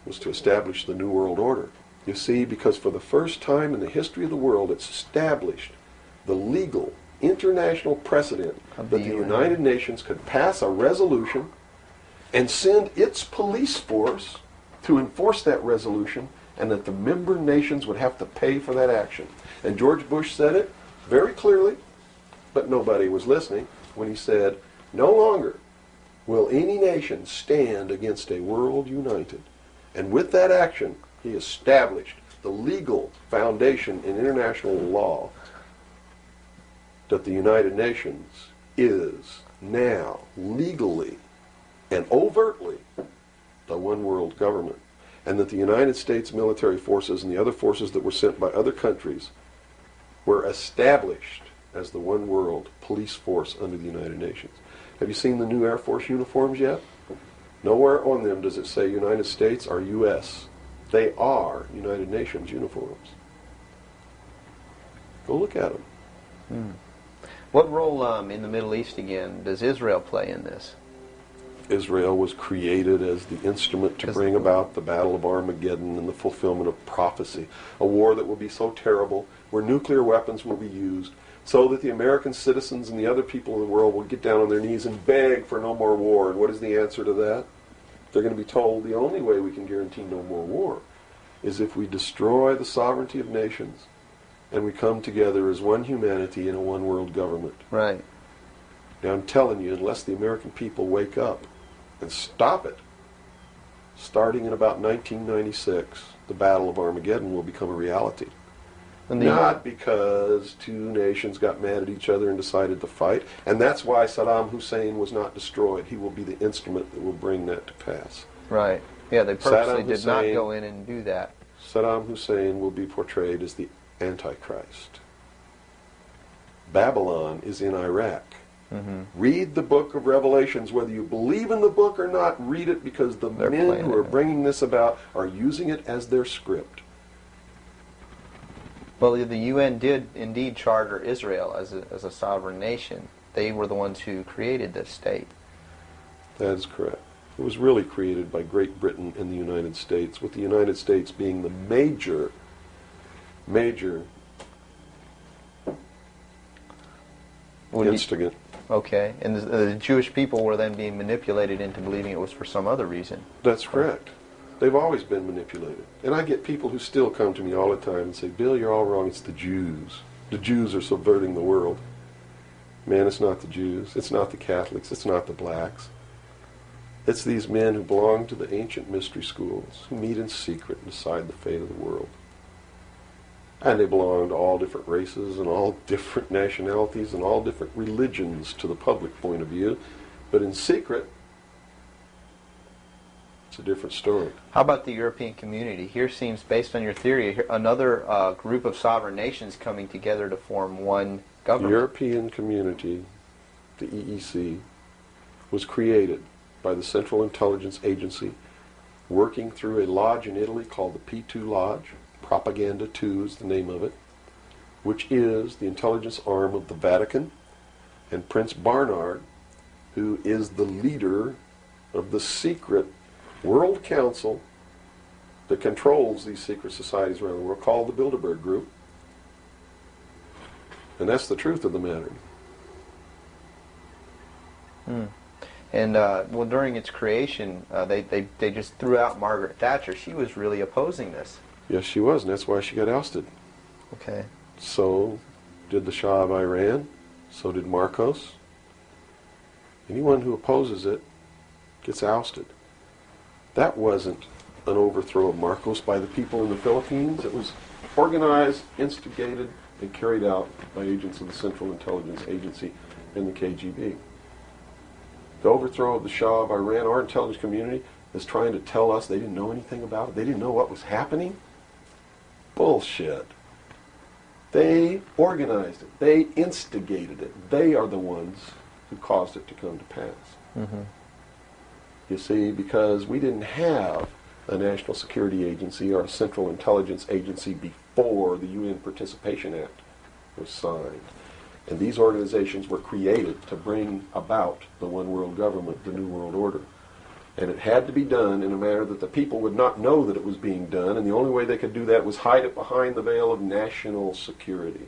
was to establish the New World Order. You see, because for the first time in the history of the world, it's established the legal international precedent that the United Nations could pass a resolution and send its police force to enforce that resolution, and that the member nations would have to pay for that action. And George Bush said it very clearly, but nobody was listening, when he said, no longer will any nation stand against a world united. And with that action, he established the legal foundation in international law that the United Nations is now legally and overtly the one world government, and that the United States military forces and the other forces that were sent by other countries were established as the one world police force under the United Nations. Have you seen the new Air Force uniforms yet? Nowhere on them does it say United States or U.S. They are United Nations uniforms. Go look at them. What role in the Middle East, again, does Israel play in this? Israel was created as the instrument to bring about the Battle of Armageddon and the fulfillment of prophecy, a war that will be so terrible, where nuclear weapons will be used, so that the American citizens and the other people in the world will get down on their knees and beg for no more war. And what is the answer to that? They're going to be told the only way we can guarantee no more war is if we destroy the sovereignty of nations and we come together as one humanity in a one world government. Right. Now I'm telling you, unless the American people wake up and stop it, starting in about 1996, the Battle of Armageddon will become a reality. Not because two nations got mad at each other and decided to fight, and that's why Saddam Hussein was not destroyed. He will be the instrument that will bring that to pass. Right. Yeah, they purposely did not go in and do that. Saddam Hussein will be portrayed as the Antichrist. Babylon is in Iraq. Read the book of Revelations. Whether you believe in the book or not, read it, because the men who are bringing this about are using it as their script. Well, the UN did indeed charter Israel as a sovereign nation. They were the ones who created this state. That is correct. It was really created by Great Britain and the United States, with the United States being the major instigant. Okay, and the Jewish people were then being manipulated into believing it was for some other reason. That's correct. They've always been manipulated. And I get people who still come to me all the time and say, Bill, you're all wrong. It's the Jews. The Jews are subverting the world. Man, it's not the Jews. It's not the Catholics. It's not the blacks. It's these men who belong to the ancient mystery schools, who meet in secret and decide the fate of the world. And they belong to all different races and all different nationalities and all different religions to the public point of view. But in secret, it's a different story. How about the European community? Here seems, based on your theory, another group of sovereign nations coming together to form one government. The European community, the EEC, was created by the Central Intelligence Agency, working through a lodge in Italy called the P2 Lodge. Propaganda 2 is the name of it, which is the intelligence arm of the Vatican, and Prince Bernhard, who is the leader of the secret World Council that controls these secret societies around the world, called the Bilderberg Group. And that's the truth of the matter. And well, during its creation, they just threw out Margaret Thatcher. She was really opposing this. Yes, she was, and that's why she got ousted. Okay. So did the Shah of Iran. So did Marcos. Anyone who opposes it gets ousted. That wasn't an overthrow of Marcos by the people in the Philippines. It was organized, instigated, and carried out by agents of the Central Intelligence Agency and the KGB. The overthrow of the Shah of Iran, our intelligence community is trying to tell us they didn't know anything about it. They didn't know what was happening. Bullshit. They organized it. They instigated it. They are the ones who caused it to come to pass. Mm-hmm. You see, because we didn't have a national security agency or a central intelligence agency before the UN Participation Act was signed. And these organizations were created to bring about the one world government, the New World Order. And it had to be done in a manner that the people would not know that it was being done, and the only way they could do that was hide it behind the veil of national security.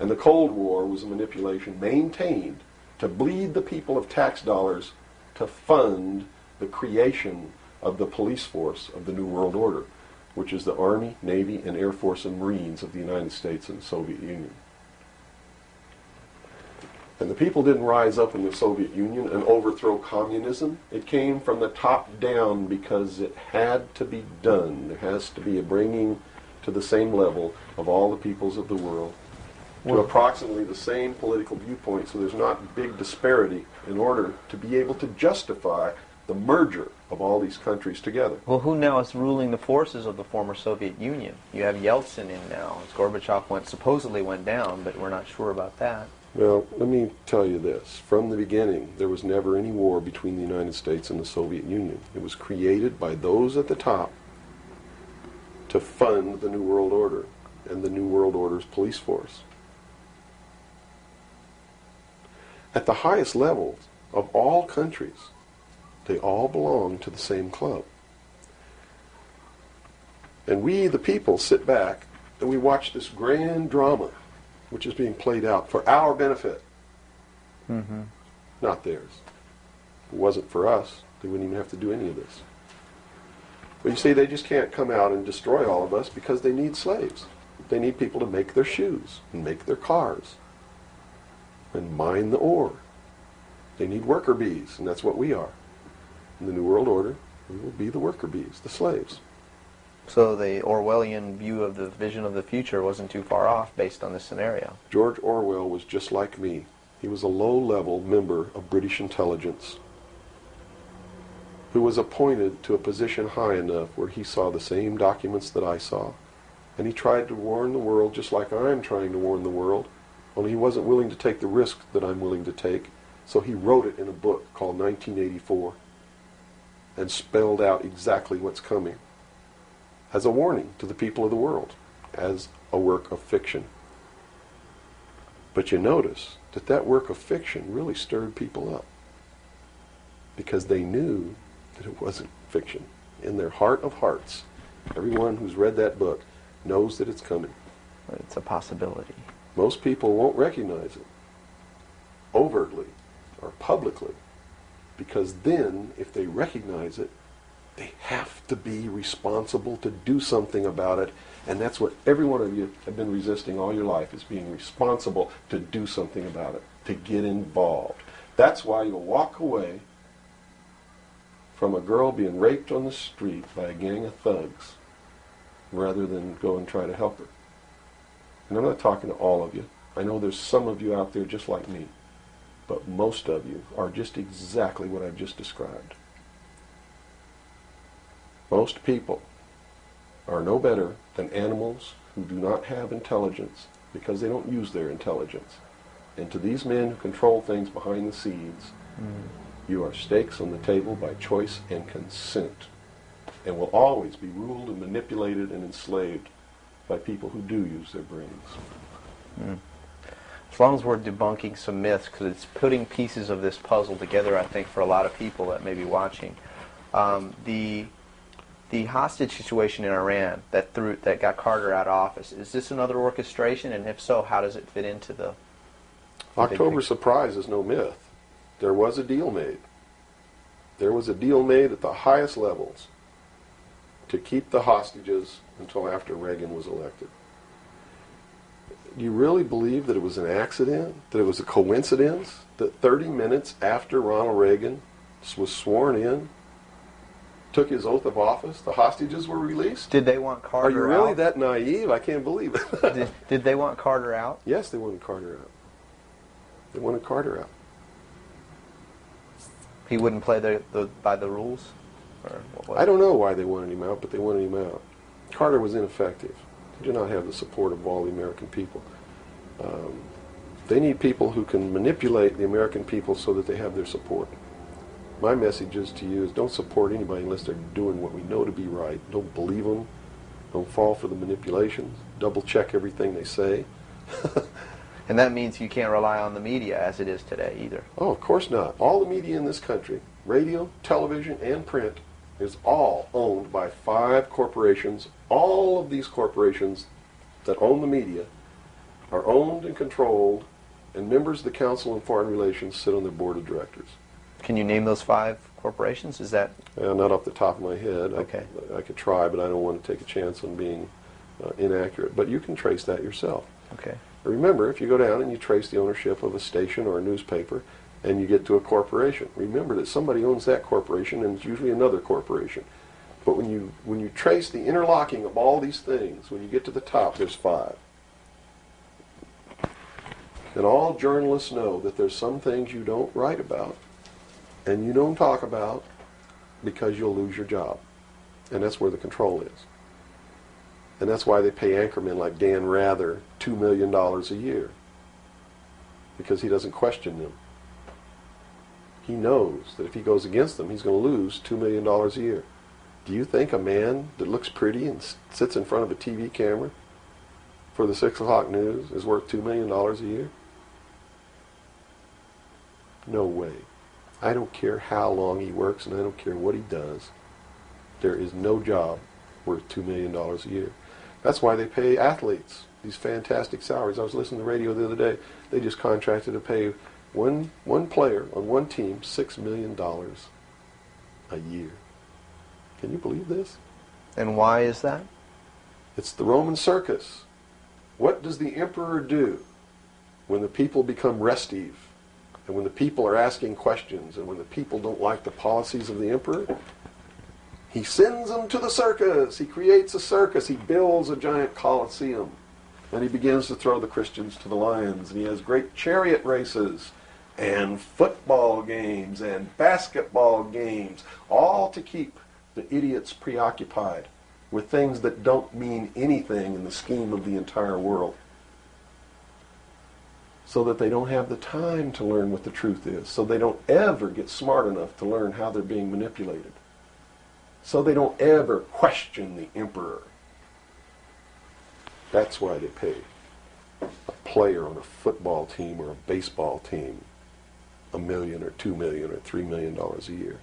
And the Cold War was a manipulation maintained to bleed the people of tax dollars to fund the creation of the police force of the New World Order, which is the Army, Navy, and Air Force and Marines of the United States and the Soviet Union. And the people didn't rise up in the Soviet Union and overthrow communism. It came from the top down because it had to be done. There has to be a bringing to the same level of all the peoples of the world to approximately the same political viewpoint, so there's not big disparity in order to be able to justify the merger of all these countries together. Well, who now is ruling the forces of the former Soviet Union? You have Yeltsin in now. As Gorbachev supposedly went down, but we're not sure about that. Well, let me tell you this. From the beginning, there was never any war between the United States and the Soviet Union. It was created by those at the top to fund the New World Order and the New World Order's police force. At the highest levels of all countries, they all belong to the same club. And we, the people, sit back and we watch this grand drama which is being played out for our benefit, not theirs. If it wasn't for us, they wouldn't even have to do any of this. But you see, they just can't come out and destroy all of us because they need slaves. They need people to make their shoes and make their cars and mine the ore. They need worker bees, and that's what we are. In the New World Order, we will be the worker bees, the slaves. So the Orwellian view of the vision of the future wasn't too far off based on this scenario. George Orwell was just like me. He was a low-level member of British intelligence who was appointed to a position high enough where he saw the same documents that I saw. And he tried to warn the world just like I'm trying to warn the world, only he wasn't willing to take the risk that I'm willing to take. So he wrote it in a book called 1984 and spelled out exactly what's coming as a warning to the people of the world, as a work of fiction. But you notice that that work of fiction really stirred people up because they knew that it wasn't fiction. In their heart of hearts, everyone who's read that book knows that it's coming. It's a possibility. Most people won't recognize it overtly or publicly, because then, if they recognize it, they have to be responsible to do something about it, and that's what every one of you have been resisting all your life, is being responsible to do something about it, to get involved. That's why you'll walk away from a girl being raped on the street by a gang of thugs rather than go and try to help her. And I'm not talking to all of you. I know there's some of you out there just like me, but most of you are just exactly what I've just described. Most people are no better than animals who do not have intelligence because they don't use their intelligence. And to these men who control things behind the scenes, you are stakes on the table by choice and consent, and will always be ruled and manipulated and enslaved by people who do use their brains. As long as we're debunking some myths, because it's putting pieces of this puzzle together, I think, for a lot of people that may be watching. The hostage situation in Iran that got Carter out of office, is this another orchestration? And if so, how does it fit into the October surprise is no myth. There was a deal made. There was a deal made at the highest levels to keep the hostages until after Reagan was elected. Do you really believe that it was an accident, that it was a coincidence, that 30 minutes after Ronald Reagan was sworn in, took his oath of office, the hostages were released? Did they want Carter out? Are you really that naive? I can't believe it. Did they want Carter out? Yes, they wanted Carter out. They wanted Carter out. He wouldn't play by the rules? Or what? I don't know why they wanted him out, but they wanted him out. Carter was ineffective. They do not have the support of all the American people. They need people who can manipulate the American people so that they have their support. My message is to you is don't support anybody unless they're doing what we know to be right. Don't believe them. Don't fall for the manipulations. Double check everything they say. And that means you can't rely on the media as it is today either. Oh, of course not. All the media in this country, radio, television, and print, is all owned by 5 corporations. All of these corporations that own the media are owned and controlled, and members of the Council on Foreign Relations sit on their board of directors. Can you name those 5 corporations? Is that... Not off the top of my head. Okay. I could try, but I don't want to take a chance on being inaccurate. But you can trace that yourself. Okay. Remember, if you go down and you trace the ownership of a station or a newspaper, and you get to a corporation, remember that somebody owns that corporation, and it's usually another corporation. But when you trace the interlocking of all these things, when you get to the top, there's 5. And all journalists know that there's some things you don't write about, and you don't talk about, because you'll lose your job. And that's where the control is. And that's why they pay anchormen like Dan Rather $2 million a year. Because he doesn't question them. He knows that if he goes against them, he's going to lose $2 million a year. Do you think a man that looks pretty and sits in front of a TV camera for the 6 o'clock news is worth $2 million a year? No way. I don't care how long he works, and I don't care what he does. There is no job worth $2 million a year. That's why they pay athletes these fantastic salaries. I was listening to the radio the other day. They just contracted to pay one player on one team $6 million a year. Can you believe this? And why is that? It's the Roman circus. What does the emperor do when the people become restive, and when the people are asking questions, and when the people don't like the policies of the emperor? He sends them to the circus. He creates a circus. He builds a giant coliseum. And he begins to throw the Christians to the lions. And he has great chariot races and football games and basketball games, all to keep the idiots preoccupied with things that don't mean anything in the scheme of the entire world, so that they don't have the time to learn what the truth is, so they don't ever get smart enough to learn how they're being manipulated, so they don't ever question the emperor. That's why they pay a player on a football team or a baseball team $1 million or $2 million or $3 million a year.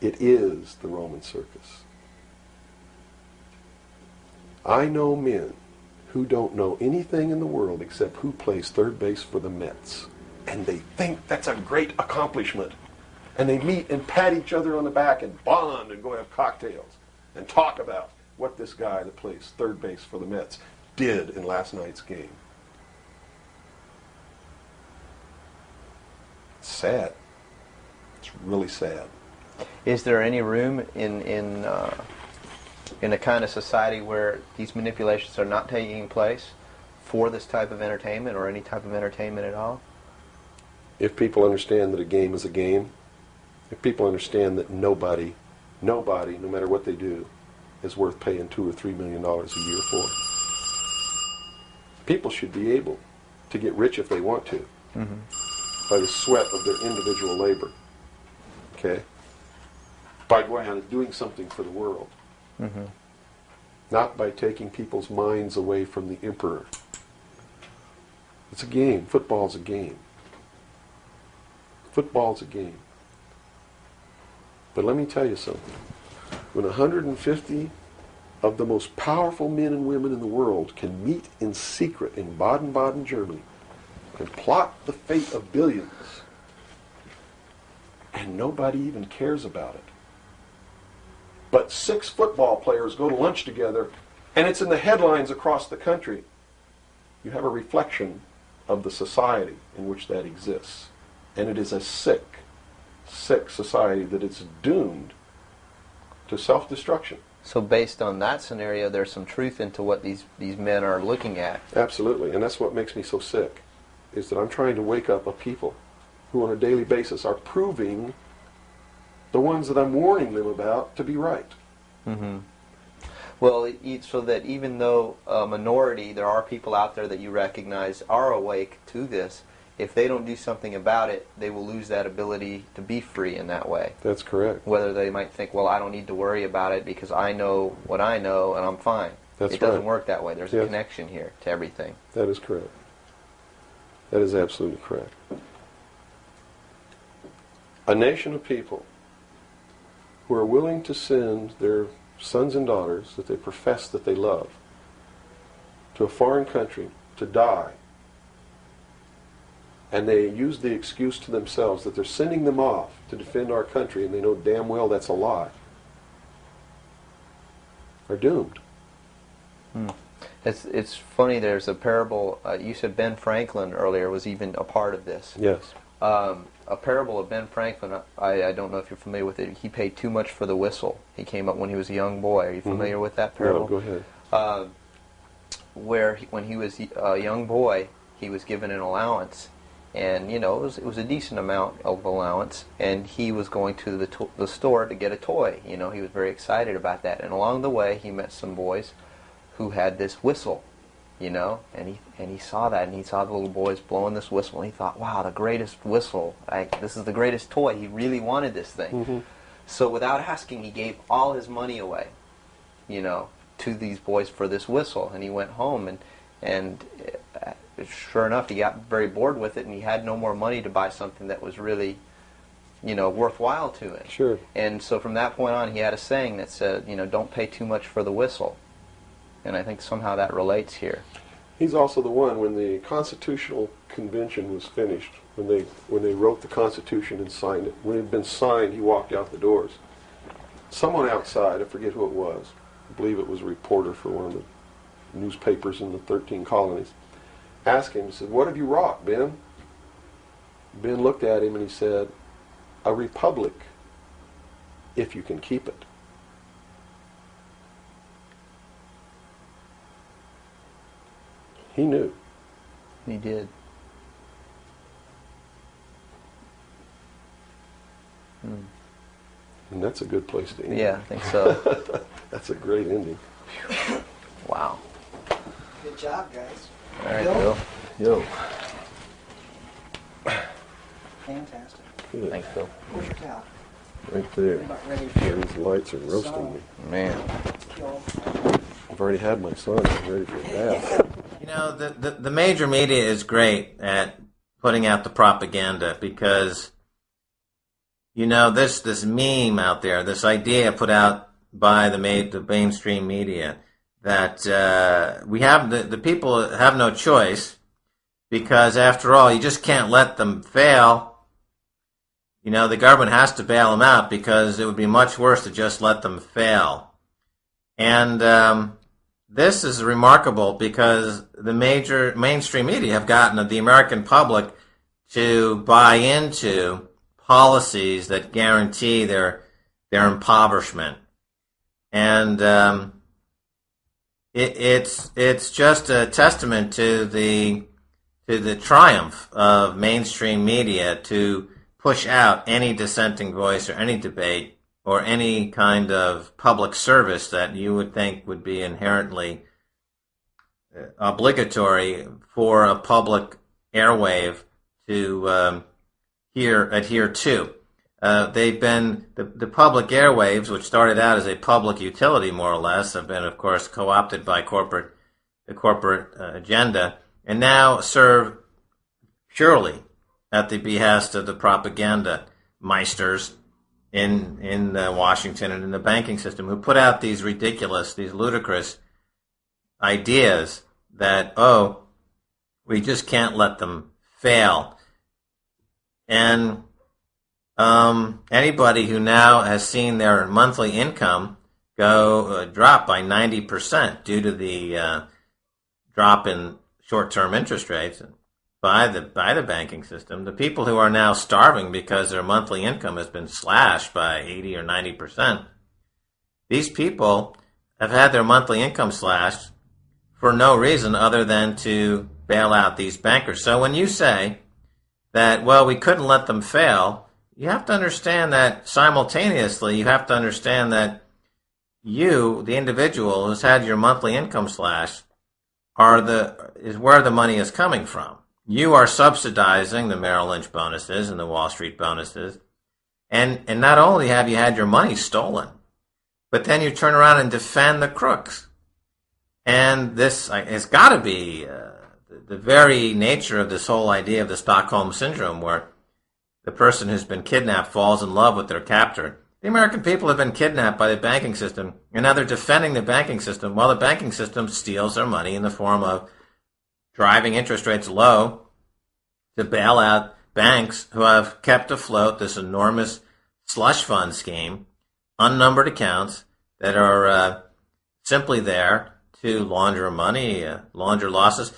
It is the Roman circus. I know men who don't know anything in the world except who plays third base for the Mets. And they think that's a great accomplishment. And they meet and pat each other on the back and bond and go have cocktails and talk about what this guy that plays third base for the Mets did in last night's game. It's sad. It's really sad. Is there any room in a kind of society where these manipulations are not taking place for this type of entertainment or any type of entertainment at all? If people understand that a game is a game, if people understand that nobody, no matter what they do, is worth paying $2 or $3 million a year for, people should be able to get rich if they want to, by the sweat of their individual labor. Okay? By going out and doing something for the world. Not by taking people's minds away from the emperor. It's a game. Football's a game. Football's a game. But let me tell you something. When 150 of the most powerful men and women in the world can meet in secret in Baden-Baden, Germany, and plot the fate of billions, and nobody even cares about it, but 6 football players go to lunch together, and it's in the headlines across the country, you have a reflection of the society in which that exists. And it is a sick society that is doomed to self-destruction. So based on that scenario, there's some truth into what these men are looking at. Absolutely, and that's what makes me so sick, is that I'm trying to wake up a people who on a daily basis are proving the ones that I'm warning them about to be right. Well, so that even though a minority, there are people out there that you recognize are awake to this, if they don't do something about it, they will lose that ability to be free in that way. That's correct. Whether they might think, well, I don't need to worry about it because I know what I know and I'm fine. That's It doesn't right. work that way. There's a connection here to everything. That is correct. That is absolutely correct. A nation of people who are willing to send their sons and daughters that they profess that they love to a foreign country to die, and they use the excuse to themselves that they're sending them off to defend our country, and they know damn well that's a lie, are doomed. It's funny, there's a parable, you said Ben Franklin earlier was even a part of this. Yes. A parable of Ben Franklin, I don't know if you're familiar with it. He paid too much for the whistle. He came up when he was a young boy. Are you familiar with that parable? No, go ahead. Where when he was a young boy, he was given an allowance. And, you know, it was a decent amount of allowance. And he was going to the store to get a toy. You know, he was very excited about that. And along the way, he met some boys who had this whistle, you know, and he saw that, and he saw the little boys blowing this whistle, and he thought, wow, the greatest whistle, this is the greatest toy. He really wanted this thing. So without asking, he gave all his money away, you know, to these boys for this whistle. And he went home, and sure enough, he got very bored with it, and he had no more money to buy something that was really, you know, worthwhile to him. Sure. And so from that point on, he had a saying that said, you know, don't pay too much for the whistle. And I think somehow that relates here. He's also the one, when the Constitutional Convention was finished, when they wrote the Constitution and signed it, when it had been signed, he walked out the doors. Someone outside, I forget who it was, I believe it was a reporter for one of the newspapers in the 13 colonies, asked him, he said, "What have you wrought, Ben?" Ben looked at him and he said, "A republic, if you can keep it." He knew. He did. And that's a good place to end. Yeah, I think so. That's a great ending. Wow. Good job, guys. All right, Bill? Bill. Yo. Fantastic. Good. Thanks, Bill. Where's your towel? Right there. I'm about ready Yeah, to these lights are roasting me. Man. kill. I've already had my son. I'm ready for a bath. You know, the major media is great at putting out the propaganda because, you know, this meme out there, this idea put out by the mainstream media that we have the people have no choice because, after all, you just can't let them fail. You know, the government has to bail them out because it would be much worse to just let them fail. And this is remarkable because the major mainstream media have gotten the American public to buy into policies that guarantee their impoverishment, and it's just a testament to the triumph of mainstream media to push out any dissenting voice or any debate or any kind of public service that you would think would be inherently obligatory for a public airwave to adhere to. They've been, the public airwaves, which started out as a public utility more or less, have been, of course, co-opted by the corporate agenda, and now serve purely at the behest of the propaganda meisters in Washington and in the banking system, who put out these ridiculous, these ludicrous ideas that, oh, we just can't let them fail. And anybody who now has seen their monthly income go drop by 90% due to the drop in short-term interest rates by the banking system, the people who are now starving because their monthly income has been slashed by 80 or 90%, these people have had their monthly income slashed for no reason other than to bail out these bankers. So when you say that, well, we couldn't let them fail, you have to understand that simultaneously, you have to understand that you, the individual who's had your monthly income slashed, is where the money is coming from. You are subsidizing the Merrill Lynch bonuses and the Wall Street bonuses. And not only have you had your money stolen, but then you turn around and defend the crooks. And this has got to be the very nature of this whole idea of the Stockholm Syndrome, where the person who's been kidnapped falls in love with their captor. The American people have been kidnapped by the banking system, and now they're defending the banking system while the banking system steals their money in the form of driving interest rates low to bail out banks who have kept afloat this enormous slush fund scheme, unnumbered accounts that are simply there to launder money, launder losses.